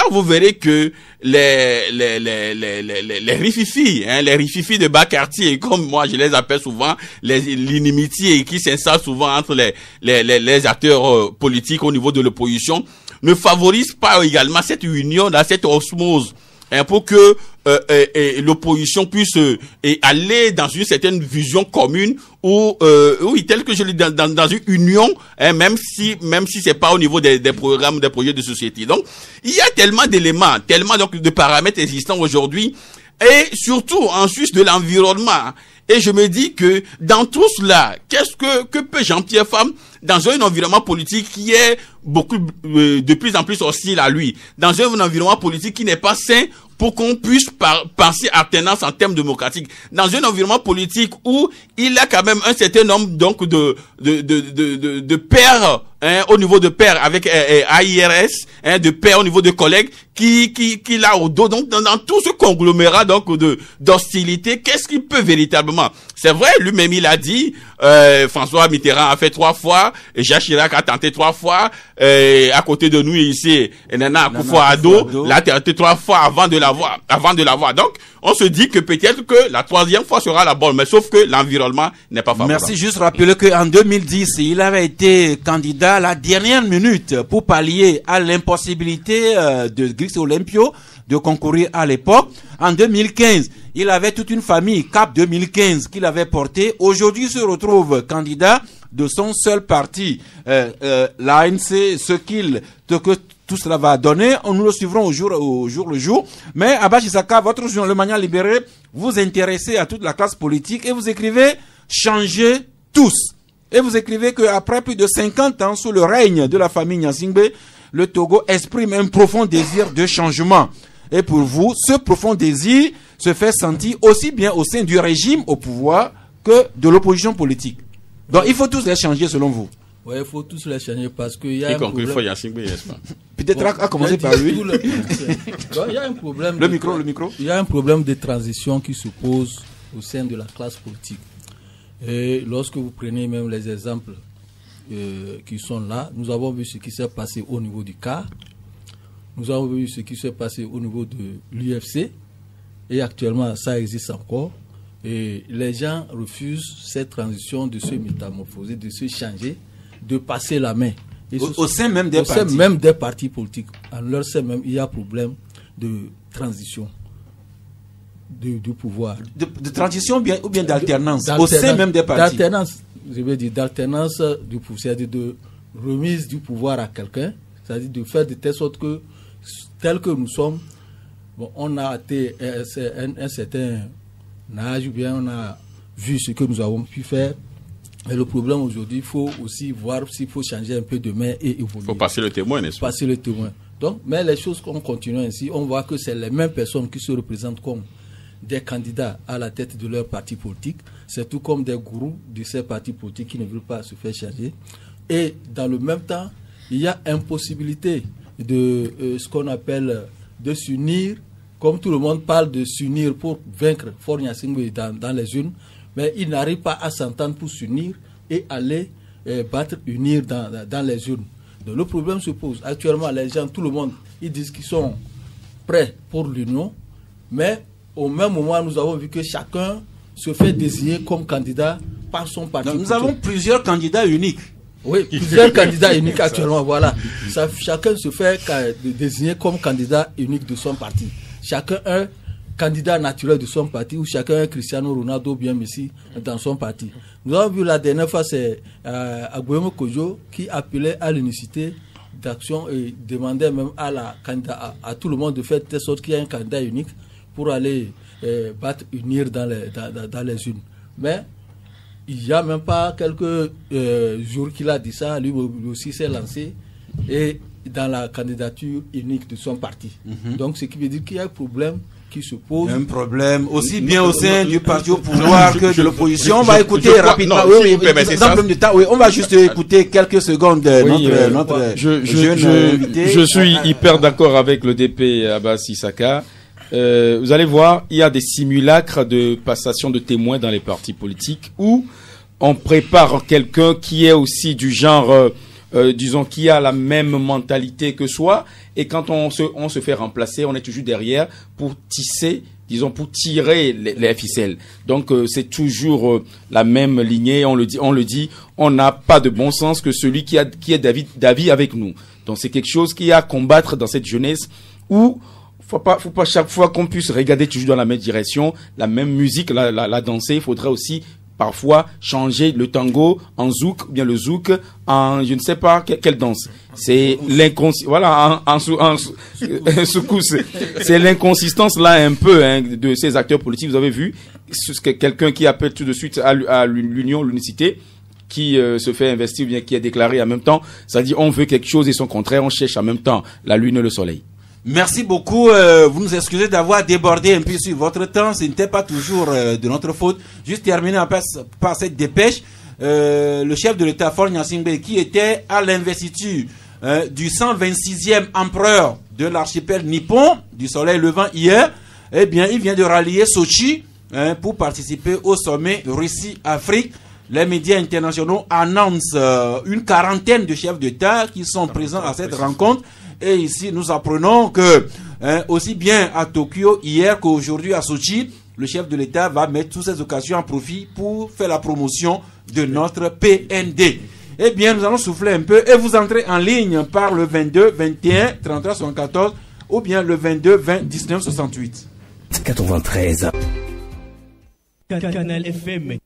vous verrez que les rififis, les rififis de bas quartier, comme moi je les appelle souvent, l'inimitié qui s'installe souvent entre les acteurs politiques au niveau de l'opposition, ne favorisent pas également cette union, cette osmose. Pour que l'opposition puisse aller dans une certaine vision commune ou oui, tel que je l'ai dans une union, même si c'est pas au niveau des programmes, des projets de société. Donc il y a tellement d'éléments, tellement donc de paramètres existants aujourd'hui, et surtout en Suisse de l'environnement. Et je me dis que dans tout cela, que peut Jean-Pierre Fabre dans un environnement politique qui est de plus en plus hostile à lui, dans un environnement politique qui n'est pas sain pour qu'on puisse penser alternance en termes démocratiques, dans un environnement politique où il a quand même un certain nombre donc de pairs, au niveau de pairs avec AIRS, de pairs au niveau de collègues qui l'a au dos. Donc dans tout ce conglomérat donc d'hostilité, qu'est-ce qu'il peut véritablement? C'est vrai, lui-même il a dit, François Mitterrand a fait 3 fois, Jacques Chirac a tenté 3 fois, à côté de nous ici, Nana Akufo-Addo l'a tenté 3 fois avant de l'avoir. Donc, on se dit que peut-être que la troisième fois sera la bonne, mais sauf que l'environnement n'est pas favorable. Merci, juste rappeler qu'en 2010, il avait été candidat à la dernière minute pour pallier à l'impossibilité de Grix Olympio de concourir à l'époque. En 2015, il avait toute une famille, Cap 2015, qu'il avait porté. Aujourd'hui, il se retrouve candidat de son seul parti, l'ANC, que tout cela va donner. Nous le suivrons au jour le jour. Mais Abba Chisaka, votre journal Le Mania Libéré, vous intéressez à toute la classe politique et vous écrivez « Changez tous ». Et vous écrivez qu'après plus de 50 ans sous le règne de la famille Gnassingbé, le Togo exprime un profond désir de changement. Et pour vous, ce profond désir se fait sentir aussi bien au sein du régime au pouvoir que de l'opposition politique. Donc il faut tous les changer selon vous. Oui, il faut tous les changer parce qu'il y a un problème. Il faut Gnassingbé, n'est-ce pas? Peut-être à commencer par lui. Il y a un problème. Le micro. Il y a un problème de transition qui se pose au sein de la classe politique. Et lorsque vous prenez même les exemples qui sont là, nous avons vu ce qui s'est passé au niveau du CAR, nous avons vu ce qui s'est passé au niveau de l'UFC, et actuellement ça existe encore. Et les gens refusent cette transition de se métamorphoser, de se changer, de passer la main. Et au sein même des partis. Au sein même des partis politiques. En leur sein même, il y a problème de transition du pouvoir. De transition ou bien d'alternance au sein même des partis. D'alternance, je veux dire, d'alternance du pouvoir, c'est-à-dire de remise du pouvoir à quelqu'un, c'est-à-dire de faire de telle sorte que, tel que nous sommes, bon, on a été un certain âge, ou bien on a vu ce que nous avons pu faire. Mais le problème aujourd'hui, il faut aussi voir s'il faut changer un peu de main et évoluer. Il faut passer le témoin, n'est-ce pas? Passer le témoin. Donc, mais les choses qu'on continue ainsi, on voit que c'est les mêmes personnes qui se représentent comme des candidats à la tête de leur parti politique. C'est tout comme des gourous de ces partis politiques qui ne veulent pas se faire changer. Et dans le même temps, il y a impossibilité de ce qu'on appelle de s'unir. Comme tout le monde parle de s'unir pour vaincre Faure Gnassingbé dans les urnes, mais ils n'arrivent pas à s'entendre pour s'unir et aller unir dans les urnes. Donc le problème se pose. Actuellement, les gens, tout le monde, ils disent qu'ils sont prêts pour l'union, mais au même moment, nous avons vu que chacun se fait désigner comme candidat par son parti. Donc, nous avons plusieurs candidats uniques. Oui, plusieurs candidats uniques actuellement, voilà. Chacun se fait désigner comme candidat unique de son parti. Chacun un candidat naturel de son parti, ou chacun un Cristiano Ronaldo bien Messi dans son parti. Nous avons vu la dernière fois, c'est Aguemo Kojo qui appelait à l'unicité d'action et demandait même à tout le monde de faire de telle sorte qu'il y ait un candidat unique pour aller unir dans les urnes. Mais il n'y a même pas quelques jours qu'il a dit ça, lui aussi s'est lancé et dans la candidature unique de son parti. Donc ce qui veut dire qu'il y a un problème qui se pose. Un problème aussi bien au sein du parti au pouvoir que de l'opposition. On va écouter rapidement. On va juste écouter quelques secondes notre jeune invité. Je suis hyper d'accord avec le DP Abba Chisaka. Vous allez voir, il y a des simulacres de passation de témoins dans les partis politiques où on prépare quelqu'un qui est aussi du genre, disons, qui a la même mentalité que soi, et quand on se fait remplacer, on est toujours derrière pour tisser, disons, pour tirer les ficelles. Donc c'est toujours la même lignée. On le dit, on n'a pas de bon sens que celui qui est d'avis avec nous. Donc c'est quelque chose qu'il y a à combattre dans cette jeunesse où faut pas chaque fois qu'on puisse regarder toujours dans la même direction, la même musique, la danser. Il faudrait aussi parfois changer le tango en zouk, ou bien le zouk en je ne sais pas quelle danse. C'est c'est l'inconsistance là un peu de ces acteurs politiques. Vous avez vu quelqu'un qui appelle tout de suite à l'unicité, qui se fait investir ou bien qui est déclaré en même temps. Ça dit on veut quelque chose et son contraire, on cherche en même temps la lune et le soleil. Merci beaucoup. Vous nous excusez d'avoir débordé un peu sur votre temps. Ce n'était pas toujours de notre faute. Juste terminer par cette dépêche. Le chef de l'État, Faure Gnassingbé, qui était à l'investiture du 126e empereur de l'archipel nippon, du soleil levant hier, eh bien, il vient de rallier Sochi pour participer au sommet Russie-Afrique. Les médias internationaux annoncent une quarantaine de chefs d'État qui sont présents à cette rencontre. Et ici, nous apprenons que, aussi bien à Tokyo hier qu'aujourd'hui à Sochi, le chef de l'État va mettre toutes ces occasions en profit pour faire la promotion de notre PND. Eh bien, nous allons souffler un peu et vous entrez en ligne par le 22 21 33 74 ou bien le 22 20 19 68. 93. Canal FM.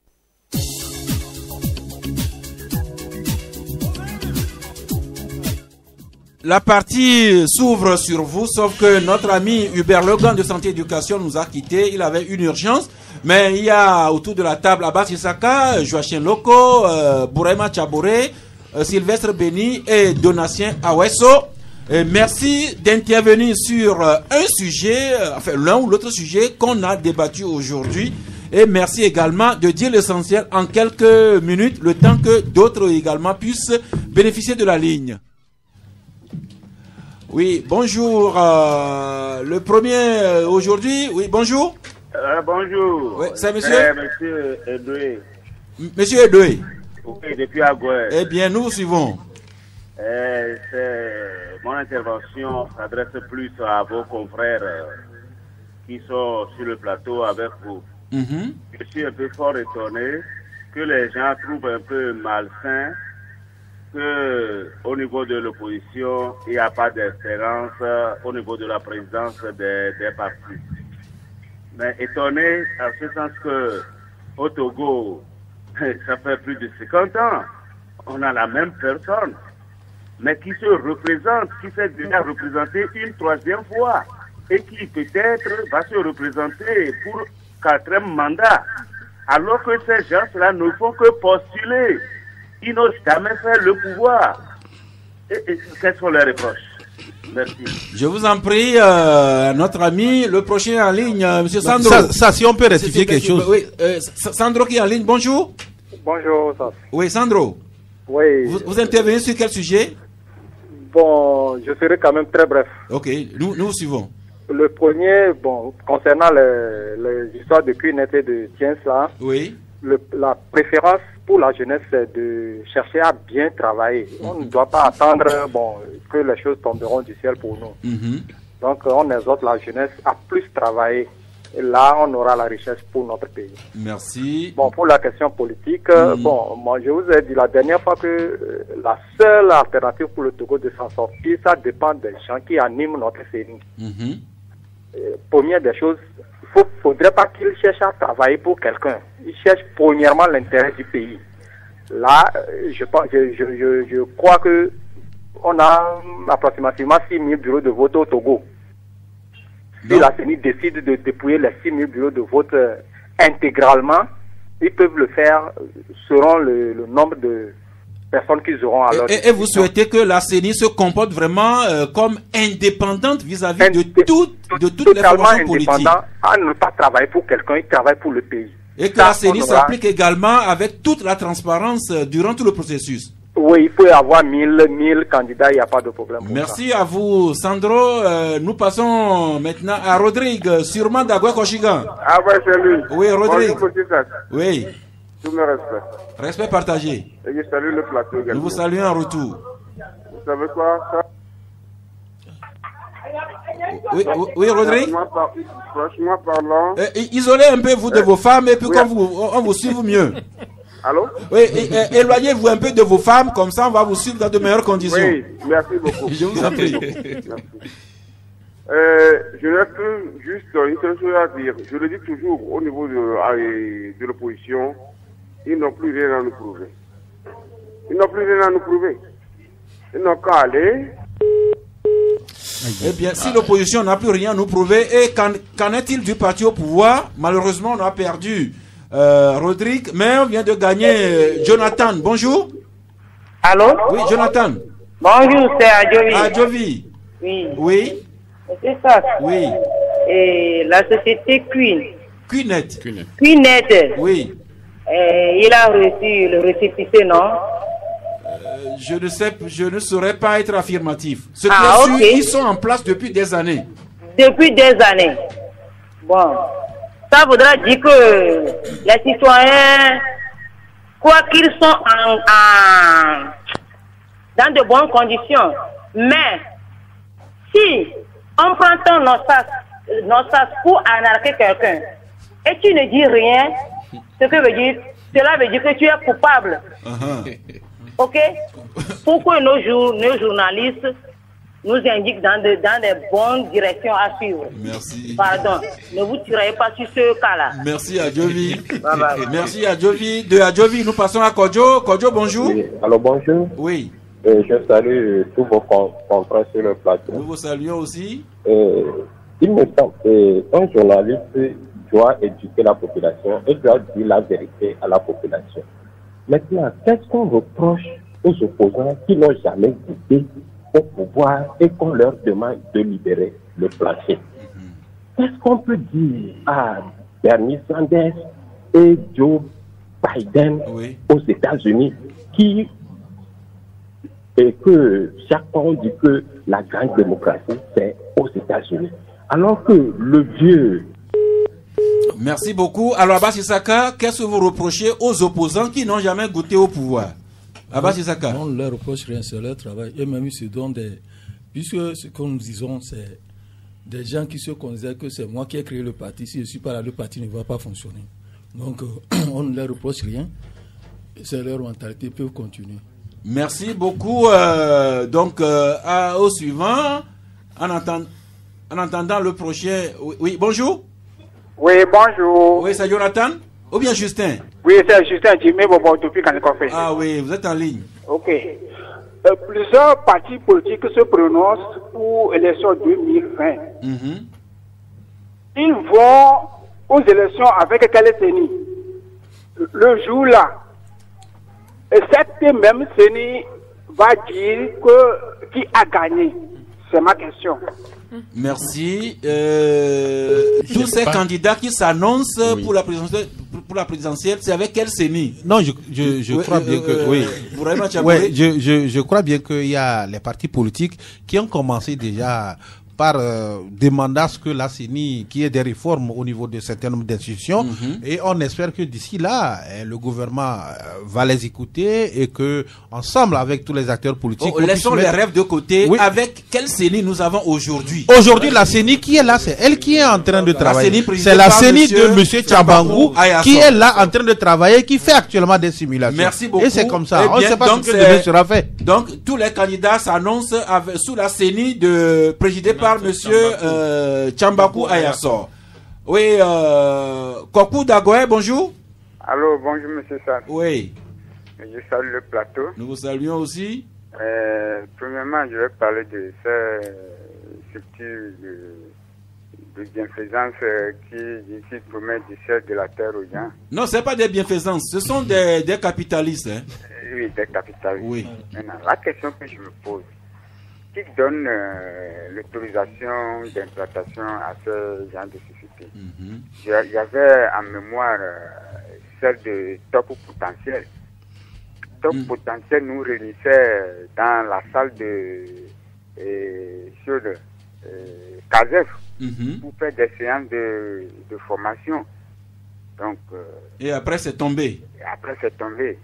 La partie s'ouvre sur vous, sauf que notre ami Hubert Legan de Santé Éducation nous a quittés. Il avait une urgence, mais il y a autour de la table Abbas Issaka, Joachim Loko, Bourema Chabouré, Sylvestre Béni et Donatien Awesso. Merci d'intervenir sur un sujet, enfin l'un ou l'autre sujet qu'on a débattu aujourd'hui. Et merci également de dire l'essentiel en quelques minutes, le temps que d'autres également puissent bénéficier de la ligne. Oui, bonjour. Le premier aujourd'hui. Oui, bonjour. Bonjour. Oui, c'est monsieur. Monsieur Edoué. Monsieur Edoué. Oui, depuis Agoué. Eh bien, nous vous suivons. Mon intervention s'adresse plus à vos confrères qui sont sur le plateau avec vous. Je suis un peu fort étonné que les gens trouvent un peu malsain qu'au niveau de l'opposition, il n'y a pas d'espérance au niveau de la présidence des partis. Mais étonné en ce sens que au Togo, ça fait plus de 50 ans, on a la même personne, mais qui se représente, qui s'est déjà représenté une troisième fois et qui peut-être va se représenter pour 4e mandat, alors que ces gens-là ne font que postuler. Ils n'ont jamais fait le pouvoir. Et quels sont les reproches? Merci. Je vous en prie, notre ami, le prochain en ligne, monsieur Sandro. Ça, si on peut rectifier quelque chose. Oui, Sandro qui est en ligne, bonjour. Bonjour, ça. Oui, Sandro. Oui. Vous intervenez sur quel sujet? Bon, je serai quand même très bref. Ok, nous suivons. Le premier, bon, concernant les histoires de Queen et de Tiens là. Oui. La préférence pour la jeunesse, c'est de chercher à bien travailler. On ne doit pas attendre que les choses tomberont du ciel pour nous. Donc, on exhorte la jeunesse à plus travailler. Et là, on aura la richesse pour notre pays. Merci. Bon, pour la question politique, moi, je vous ai dit la dernière fois que la seule alternative pour le Togo de s'en sortir, ça dépend des gens qui animent notre CENI. Première des choses, il ne faudrait pas qu'il cherche à travailler pour quelqu'un. Il cherche premièrement l'intérêt du pays. Là, je crois que on a approximativement 6 000 bureaux de vote au Togo. Si la CENI décide de dépouiller les 6 000 bureaux de vote intégralement, ils peuvent le faire selon le nombre de personnes qu'ils auront à leur et vous souhaitez que la CENI se comporte vraiment comme indépendante vis-à-vis de toutes les formations politiques. À ne pas travailler pour quelqu'un, il travaille pour le pays. Et que la CENI s'applique également avec toute la transparence durant tout le processus. Oui, il peut y avoir 1000 candidats, il n'y a pas de problème. Merci à vous, Sandro. Nous passons maintenant à Rodrigue, sûrement d'Agua Koshigan. Ah ouais, c'est lui. Oui, Rodrigue. Bonjour, oui. Tout me respect. Respect partagé. Et je salue le plateau également. Nous vous saluons en retour. Vous savez quoi ça... Oui, Rodrigue. Franchement parlant... Isolez un peu vous de vos femmes et puis on vous suive mieux. Allô? Oui, éloignez-vous un peu de vos femmes, comme ça on va vous suivre dans de meilleures conditions. Oui, merci beaucoup. Je vous en prie. Merci. Je n'ai que juste une seule chose à dire. Je le dis toujours au niveau de l'opposition, ils n'ont plus rien à nous prouver. Ils n'ont plus rien à nous prouver. Ils n'ont qu'à aller. Eh bien, si l'opposition n'a plus rien à nous prouver, et qu'en est-il du parti au pouvoir? Malheureusement, on a perdu Rodrigue, mais on vient de gagner Jonathan. Bonjour. Allô? Oui, Jonathan. Bonjour, c'est Adjovi. Adjovi. Oui. Oui. C'est ça. Oui. Et la société Queenet. Oui. Il a reçu le récépissé, non? Je ne saurais pas être affirmatif. Ce qui est sûr, ils sont en place depuis des années. Depuis des années. Bon. Ça voudra dire que les citoyens, quoi qu'ils sont dans de bonnes conditions, mais Si on prend ton nostas pour anarquer quelqu'un, et tu ne dis rien, cela veut dire que tu es coupable. Ok? Pourquoi nos journalistes nous indiquent dans des bonnes directions à suivre? Merci. Pardon, ne vous tirez pas sur ce cas-là. Merci Adjovi. Merci Adjovi. De Adjovi, nous passons à Kodjo. Kodjo, bonjour. Oui. Alors bonjour. Oui. Je salue tous vos confrères sur le plateau. Nous vous saluons aussi. Il me semble qu'un journaliste doit éduquer la population et doit dire la vérité à la population. Maintenant, qu'est-ce qu'on reproche aux opposants qui n'ont jamais goûté au pouvoir et qu'on leur demande de libérer le plancher? Qu'est-ce qu'on peut dire à Bernie Sanders et Joe Biden aux États-Unis et que chaque fois on dit que la grande démocratie c'est aux États-Unis, alors que le vieux... Merci beaucoup. Alors Abbas Issaka, qu'est-ce que vous reprochez aux opposants qui n'ont jamais goûté au pouvoir? Abbas Issaka. On ne leur reproche rien, c'est leur travail. Et même ils se donnent puisque ce que nous disons, c'est des gens qui se considèrent que c'est moi qui ai créé le parti. Si je ne suis pas là, le parti ne va pas fonctionner. Donc on ne leur reproche rien. C'est leur mentalité, ils peuvent continuer. Merci beaucoup. Au suivant, en attendant le prochain... Oui, bonjour. Oui, bonjour. Oui, c'est Jonathan ou bien Justin? Oui, c'est Justin Jimé Bobo depuis Kanikofe. Ah oui, vous êtes en ligne. Ok. Plusieurs partis politiques se prononcent pour l'élection 2020. Ils vont aux élections avec quelle CENI? Le jour-là, cette même CENI va dire qui a gagné. C'est ma question. Merci. Tous ces candidats qui s'annoncent pour la présidentielle, c'est avec quelle CENI? Non, je crois bien que oui. Je crois bien qu'il y a les partis politiques qui ont commencé déjà par demander à ce que la CENI, qu'il y ait des réformes au niveau de certains nombres d'institutions, et on espère que d'ici là, le gouvernement va les écouter et que ensemble avec tous les acteurs politiques... laissons les rêves de côté. Oui. Avec quelle CENI nous avons aujourd'hui? Aujourd'hui, la CENI qui est là, c'est elle qui est en train de travailler. C'est la CENI de M. Tchambangou qui est là en train de travailler, qui fait actuellement des simulations. Merci beaucoup. Et c'est comme ça. On ne sait pas ce que demain sera fait. Donc, tous les candidats s'annoncent sous la CENI présidée par Monsieur Tchambangou Ayassor. Oui, Kokou Dagoé, bonjour. Allô, bonjour Monsieur Sall. Oui. Je salue le plateau. Nous vous saluons aussi. Premièrement, je vais parler de ces structures de bienfaisance qui ici promettent du ciel de la terre aux gens. Non, ce n'est pas des bienfaisances, ce sont des capitalistes. Hein? Oui, des capitalistes. Oui. Maintenant, la question que je me pose, qui donne l'autorisation d'implantation à ce genre de société? Il y avait en mémoire celle de Top Potentiel. Top Potentiel nous réunissait dans la salle de CASEF pour faire des séances de formation. Donc, et après c'est tombé.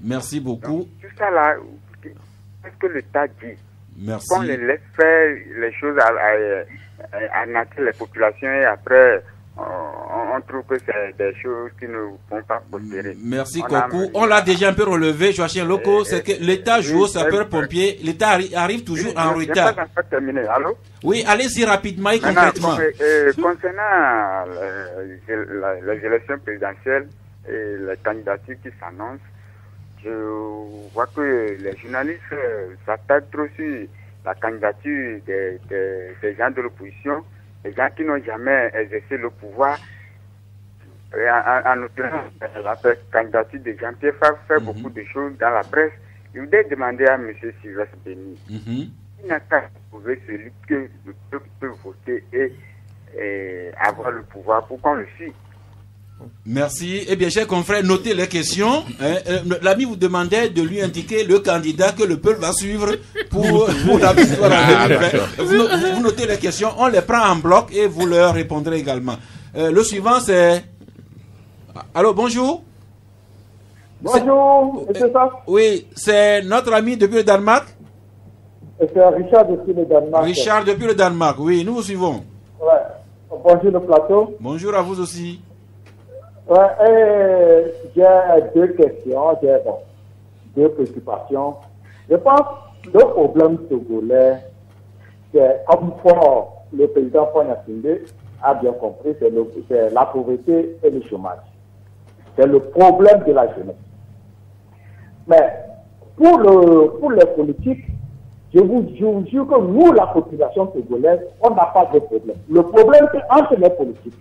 Merci beaucoup. Donc, tout ça là, qu'est-ce que l'État dit? Merci. Qu'on les laisse faire les choses à naître les populations et après on trouve que c'est des choses qui ne vont pas prospérer. Merci Kokou. On l'a déjà un peu relevé, Joachim Loco, c'est que l'État joue au sapeur-pompier, l'État arrive toujours en retard. Je n'ai pas terminé. Allô? Oui, allez-y rapidement et concrètement. Concernant les élections présidentielles et les candidatures qui s'annoncent, je vois que les journalistes s'attaquent trop sur la candidature des gens de l'opposition, des gens qui n'ont jamais exercé le pouvoir. En notamment la candidature de Jean-Pierre Favre fait beaucoup de choses dans la presse. Je voudrais demander à M. Sylvestre Béni, il n'a qu'à trouver celui que le peuple peut voter et avoir le pouvoir pour qu'on le suive. Merci. Eh bien, chers confrères, notez les questions. L'ami vous demandait de lui indiquer le candidat que le peuple va suivre pour la victoire en 2020. Vous notez les questions, on les prend en bloc et vous leur répondrez également. Le suivant, c'est... Allô, bonjour. Bonjour, monsieur Sass. Oui, c'est notre ami depuis le Danemark. C'est Richard depuis le Danemark. Richard depuis le Danemark, oui, nous vous suivons. Ouais. Bonjour le plateau. Bonjour à vous aussi. Ouais, j'ai deux questions, j'ai deux préoccupations. Je pense que le problème togolais, c'est comme le président Fognassimbe a bien compris, c'est la pauvreté et le chômage. C'est le problème de la jeunesse. Mais pour les politiques, je vous jure que nous, la population togolaise, on n'a pas de problème. Le problème, c'est entre les politiques.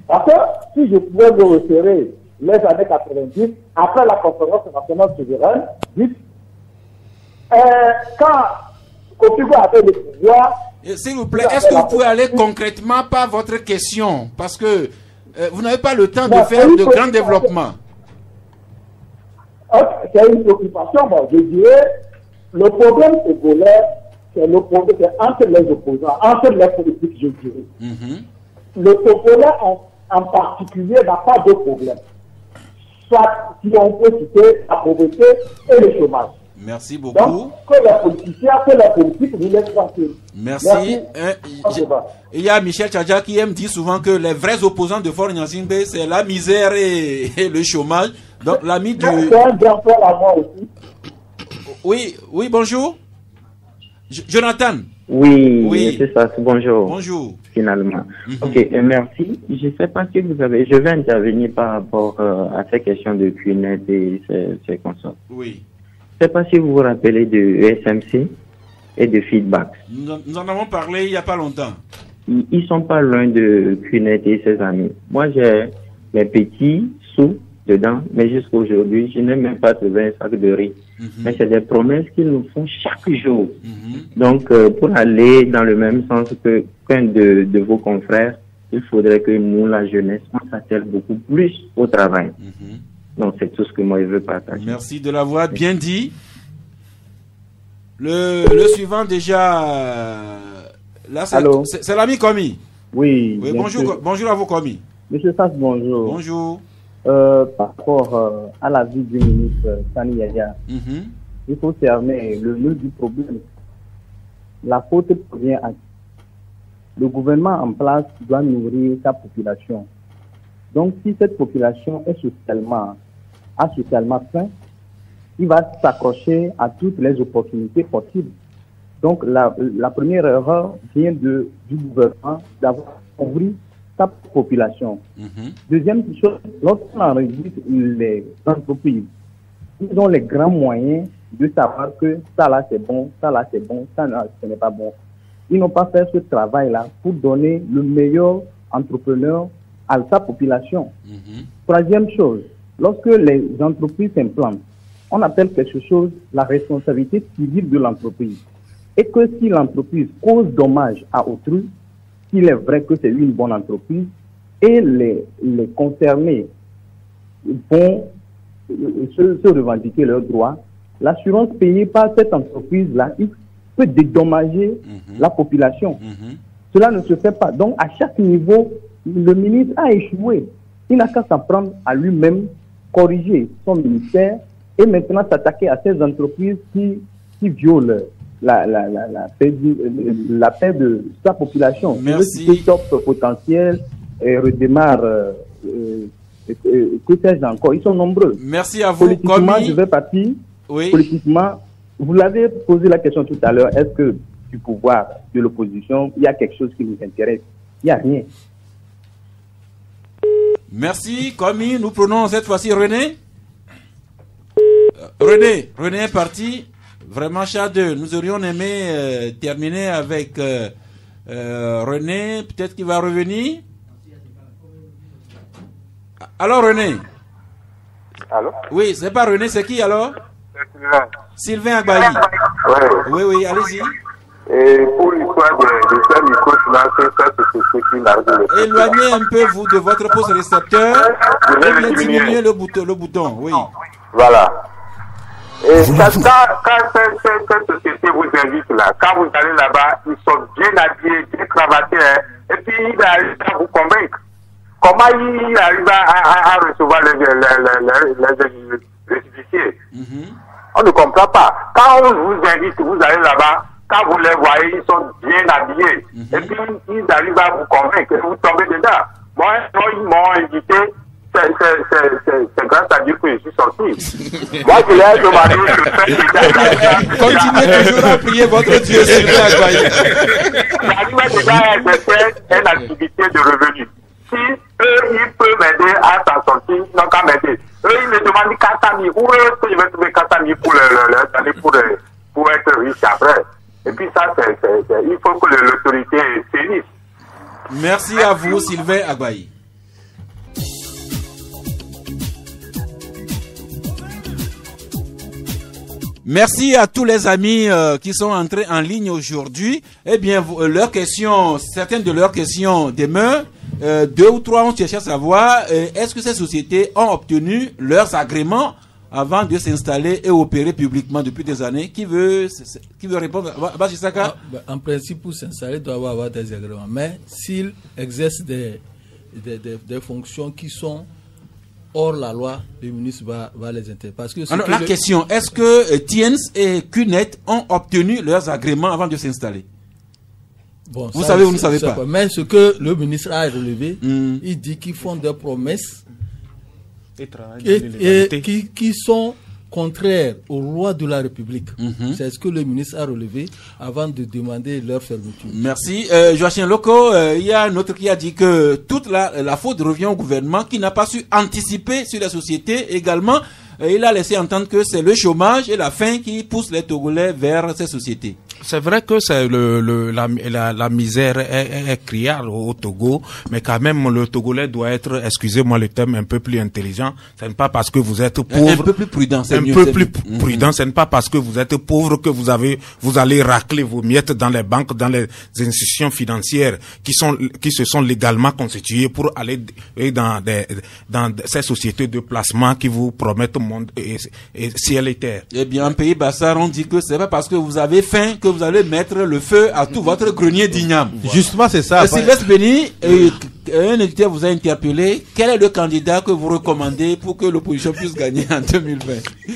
Parce que si je pouvais me référer les années 90, après la conférence nationale souveraine, quand Kofigo avait le pouvoir... S'il vous plaît, est-ce que vous pouvez aller concrètement par votre question? Parce que vous n'avez pas le temps de faire de grands développements. C'est une préoccupation, bon, je dirais, le problème togolais, c'est le problème entre les opposants, entre les politiques, je dirais. Le Togolais en particulier n'a pas de problème. Soit, si on peut citer, la pauvreté et le chômage. Merci beaucoup. Donc, que les politiciens, que les politiques nous laissent tranquilles. Merci. Il y a Michel Tchadja qui aime dire souvent que les vrais opposants de Faure Gnassingbé, c'est la misère et le chômage. Donc, l'ami du... C'est un grand frère à moi aussi. Oui, bonjour. Jonathan. Oui, c'est ça, bonjour. Bonjour. Finalement. Ok, merci. Je ne sais pas si vous avez... Je vais intervenir par rapport à ces questions de QNET et ces consorts. Oui. Je ne sais pas si vous vous rappelez de SMC et de Feedback. Nous en avons parlé il n'y a pas longtemps. Ils ne sont pas loin de QNET et ses amis. Moi, j'ai mes petits sous dedans, mais jusqu'à aujourd'hui, je n'ai même pas trouvé un sac de riz. Mais c'est des promesses qu'ils nous font chaque jour. Donc, pour aller dans le même sens qu'un de vos confrères, il faudrait que nous, la jeunesse, on s'attelle beaucoup plus au travail. Donc, c'est tout ce que moi, je veux partager. Merci de l'avoir bien dit. Le suivant, déjà, là, c'est l'ami Komi. Oui. Bonjour à vous, Komi. Monsieur Sass, bonjour. Bonjour. Par rapport à la vie du ministre Sani Yaya, il faut cerner le nœud du problème. La faute provient à le gouvernement en place doit nourrir sa population. Donc, si cette population a socialement faim, il va s'accrocher à toutes les opportunités possibles. Donc, la première erreur vient du gouvernement d'avoir ouvert sa population. Deuxième chose, lorsqu'on enregistre les entreprises, ils ont les grands moyens de savoir que ça là c'est bon, ça là c'est bon, ça là ce n'est pas bon. Ils n'ont pas fait ce travail-là pour donner le meilleur entrepreneur à sa population. Troisième chose, lorsque les entreprises s'implantent, on appelle quelque chose la responsabilité civile de l'entreprise. Et que si l'entreprise cause dommage à autrui, s'il est vrai que c'est une bonne entreprise, et les concernés vont se revendiquer leurs droits, l'assurance payée par cette entreprise-là, il peut dédommager la population. Cela ne se fait pas. Donc, à chaque niveau, le ministre a échoué. Il n'a qu'à s'en prendre à lui-même, corriger son ministère et maintenant s'attaquer à ces entreprises qui violent la paix de sa population. Merci. Top potentiel et redémarre. Que sais-je encore? Ils sont nombreux. Merci à vous. Politiquement, je vais partir. Oui. Politiquement, vous l'avez posé la question tout à l'heure. Est-ce que du pouvoir, de l'opposition, il y a quelque chose qui nous intéresse? Il n'y a rien. Merci. Commis, nous prenons cette fois-ci René. René est parti. Vraiment, Chade, nous aurions aimé terminer avec René. Peut-être qu'il va revenir. Alors, René. Allô? Oui, c'est pas René, c'est qui alors? C'est Sylvain Agbayi. Oui, allez-y. Et pour l'histoire de ce micro-là, c'est qui n'arrive pas. Éloignez un peu vous de votre poste récepteur. Et bien diminuer le bouton. Oui. Voilà. Et quand cette société vous invite là, quand vous allez là-bas, ils sont bien habillés, bien cravatés, et puis ils arrivent à vous convaincre. Comment ils arrivent à recevoir les huissiers? On ne comprend pas. Quand on vous invite, vous allez là-bas, quand vous les voyez, ils sont bien habillés. Et puis, ils arrivent à vous convaincre et vous tombez dedans. Moi, ils m'ont invité, c'est grâce à Dieu que je suis sorti. Moi, je l'ai demandé. Continuez toujours à prier votre Dieu, Sylvain Agbaye. J'arrive déjà à faire une activité de revenus. Si eux, ils peuvent m'aider à s'en sortir, ils n'ont qu'à m'aider. Eux, ils me demandent 400 000. Où est-ce que je vais trouver 400 000 pour être riche après? Et puis ça, il faut que l'autorité sévisse. Merci à vous, Sylvain Agbaye. Merci à tous les amis qui sont entrés en ligne aujourd'hui. Eh bien, certaines de leurs questions demeurent. 2 ou 3 ont cherché à savoir est-ce que ces sociétés ont obtenu leurs agréments avant de s'installer et opérer publiquement depuis des années. Qui veut répondre? En principe, pour s'installer, il doit avoir des agréments. Mais s'il exerce des fonctions qui sont hors la loi, le ministre va les interdire. Parce que alors, la question, est-ce que Tiens et QNet ont obtenu leurs agréments avant de s'installer? Bon, vous savez ou vous ne savez pas? Mais ce que le ministre a relevé, il dit qu'ils font des promesses et qui sont contraires aux lois de la République. C'est ce que le ministre a relevé avant de demander leur fermeture. Merci. Joachim Loco, il y a un autre qui a dit que toute la faute revient au gouvernement qui n'a pas su anticiper sur la société. Également, il a laissé entendre que c'est le chômage et la faim qui poussent les Togolais vers ces sociétés. C'est vrai que c'est la misère est criarde au Togo, mais quand même le Togolais doit être, excusez-moi le terme, un peu plus intelligent. Ce n'est pas parce que vous êtes pauvre, un peu plus prudent, c'est mieux. Un peu plus prudent. Ce n'est pas parce que vous êtes pauvre que vous allez racler vos miettes dans les banques, dans les institutions financières qui se sont légalement constituées pour aller dans ces sociétés de placement qui vous promettent monde et ciel et terre. Eh bien, en pays Bassar, on dit que c'est pas parce que vous avez faim que vous allez mettre le feu à tout votre grenier d'igname. Justement, c'est ça. Sylvestre Béni, un éditeur vous a interpellé. Quel est le candidat que vous recommandez pour que l'opposition puisse gagner en 2020?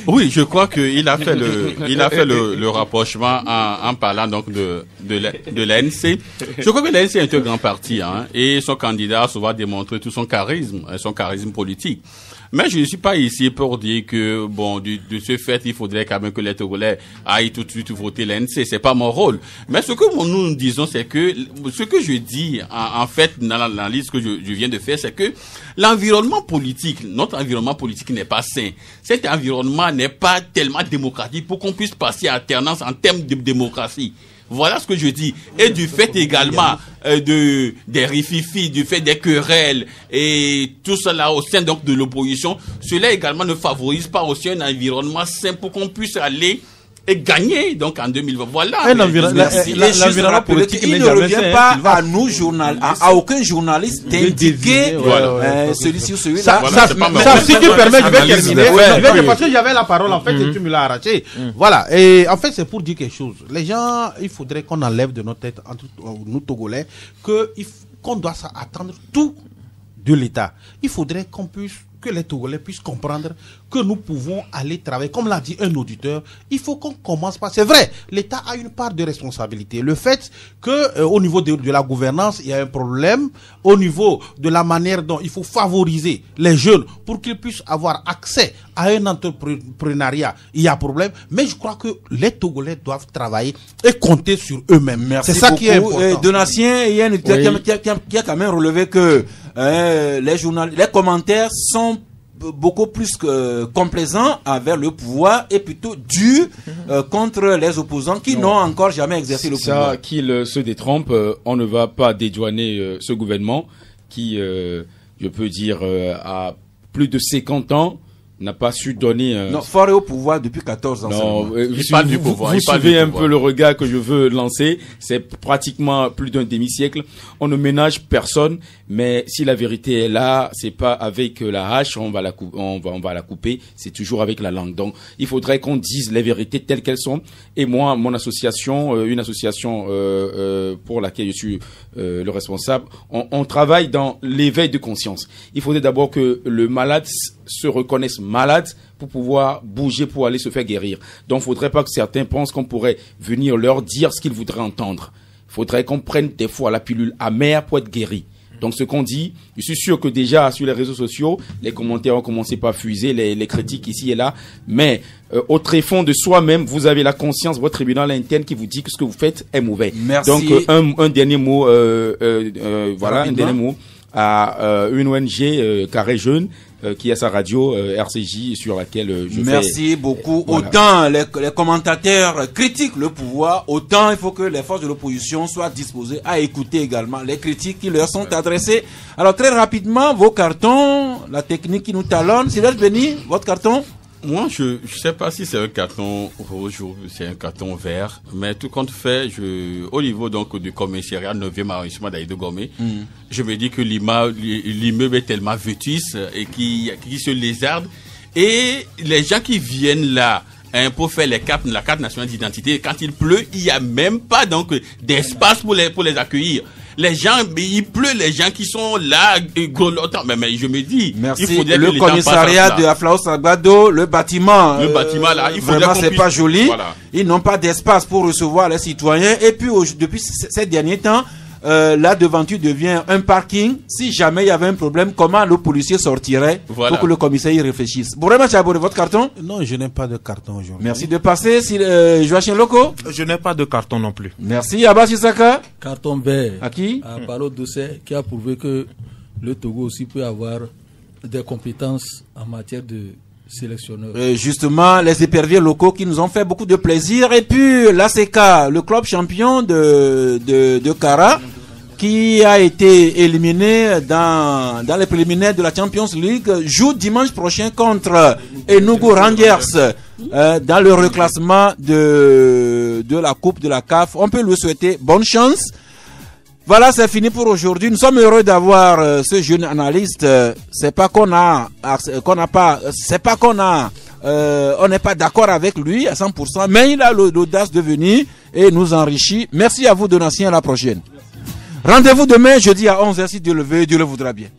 Oui, je crois qu'il a fait le rapprochement en parlant donc de l'ANC. Je crois que l'ANC est un grand parti, hein, et son candidat a souvent démontré tout son charisme politique. Mais je ne suis pas ici pour dire que, bon, de ce fait, il faudrait quand même que les Togolais aillent tout de suite voter l'ANC. C'est pas mon rôle. Mais ce que nous disons, c'est que, ce que je dis, en fait, dans l'analyse que je viens de faire, c'est que l'environnement politique, notre environnement politique n'est pas sain. Cet environnement n'est pas tellement démocratique pour qu'on puisse passer à alternance en termes de démocratie. Voilà ce que je dis. Et du fait également des rififis, du fait des querelles et tout cela au sein donc de l'opposition, cela également ne favorise pas aussi un environnement sain pour qu'on puisse aller et gagner donc en 2020. Voilà. L'environnement politique il ne revient pas à nous à aucun journaliste d'indiquer celui-ci ou celui-là. Si tu permets, je vais terminer. Parce que j'avais la parole en fait et tu me l'as arraché. Voilà. Et en fait, c'est pour dire quelque chose. Les gens, il faudrait qu'on enlève de notre tête, entre nous Togolais, qu'on doit attendre tout de l'État. Il faudrait que les Togolais puissent comprendre que nous pouvons aller travailler. Comme l'a dit un auditeur, il faut qu'on commence par... C'est vrai, l'État a une part de responsabilité. Le fait que au niveau de la gouvernance, il y a un problème, au niveau de la manière dont il faut favoriser les jeunes pour qu'ils puissent avoir accès à un entrepreneuriat, il y a problème. Mais je crois que les Togolais doivent travailler et compter sur eux-mêmes. C'est ça qui est important. Donatien, il y a un auditeur qui a quand même relevé que les commentaires sont beaucoup plus complaisants envers le pouvoir et plutôt durs contre les opposants qui n'ont encore jamais exercé le pouvoir. Ça, qu'il se détrompe, on ne va pas dédouaner ce gouvernement qui, je peux dire, a plus de 50 ans, n'a pas su donner... Non, fort est au pouvoir depuis 14 ans. Non, vous suivez un peu le regard que je veux lancer. C'est pratiquement plus d'un demi-siècle. On ne ménage personne, mais si la vérité est là, c'est pas avec la hache, on va la couper, c'est toujours avec la langue. Donc, il faudrait qu'on dise les vérités telles qu'elles sont. Et moi, mon association, une association pour laquelle je suis le responsable, on travaille dans l'éveil de conscience. Il faudrait d'abord que le malade se reconnaisse malades pour pouvoir bouger, pour aller se faire guérir. Donc, faudrait pas que certains pensent qu'on pourrait venir leur dire ce qu'ils voudraient entendre. Faudrait qu'on prenne des fois la pilule amère pour être guéri. Donc, ce qu'on dit, je suis sûr que déjà sur les réseaux sociaux, les commentaires ont commencé par fuser, les critiques ici et là. Mais au tréfonds de soi-même, vous avez la conscience, votre tribunal interne qui vous dit que ce que vous faites est mauvais. Merci. Donc, un dernier mot, voilà, un dernier mot à une ONG Carré Jeune qui a sa radio RCJ sur laquelle je Merci beaucoup. Voilà. Autant les commentateurs critiquent le pouvoir, autant il faut que les forces de l'opposition soient disposées à écouter également les critiques qui leur sont adressées. Alors très rapidement, vos cartons, la technique qui nous talonne. Sylvestre Béni, votre carton? Moi, je sais pas si c'est un carton rouge ou c'est un carton vert, mais tout compte fait, au niveau donc du commissariat 9e arrondissement d'Aïdo-Gomé, je me dis que l'immeuble est tellement vétuste et qui se lézarde, et les gens qui viennent là pour faire la carte nationale d'identité, quand il pleut, il y a même pas donc d'espace pour les accueillir. Les gens, il pleut, les gens qui sont là, mais je me dis, merci. Il faudrait le que commissariat de Aflao Salgado, le bâtiment là, il vraiment c'est pas joli. Voilà. Ils n'ont pas d'espace pour recevoir les citoyens. Et puis depuis ces derniers temps, la devanture devient un parking. Si jamais il y avait un problème, comment le policier sortirait pour que le commissaire y réfléchisse? Bourema Tchabouré, votre carton? Non, je n'ai pas de carton aujourd'hui. Merci de passer. Joachim Loko? Je n'ai pas de carton non plus. Merci. Abbas Isaka? Carton vert. À qui? À Palo Dossé, qui a prouvé que le Togo aussi peut avoir des compétences en matière de sélectionneur. Justement, les éperviers locaux qui nous ont fait beaucoup de plaisir. Et puis l'ACK, le club champion de Kara, qui a été éliminé dans les préliminaires de la Champions League, joue dimanche prochain contre Enugu Rangers dans le reclassement de la Coupe de la CAF. On peut lui souhaiter bonne chance. Voilà, c'est fini pour aujourd'hui. Nous sommes heureux d'avoir ce jeune analyste. C'est pas qu'on n'est pas d'accord avec lui à 100%, mais il a l'audace de venir et nous enrichit. Merci à vous, Donatien, à la prochaine. Rendez-vous demain, jeudi à 11h, si Dieu le veut, Dieu le voudra bien.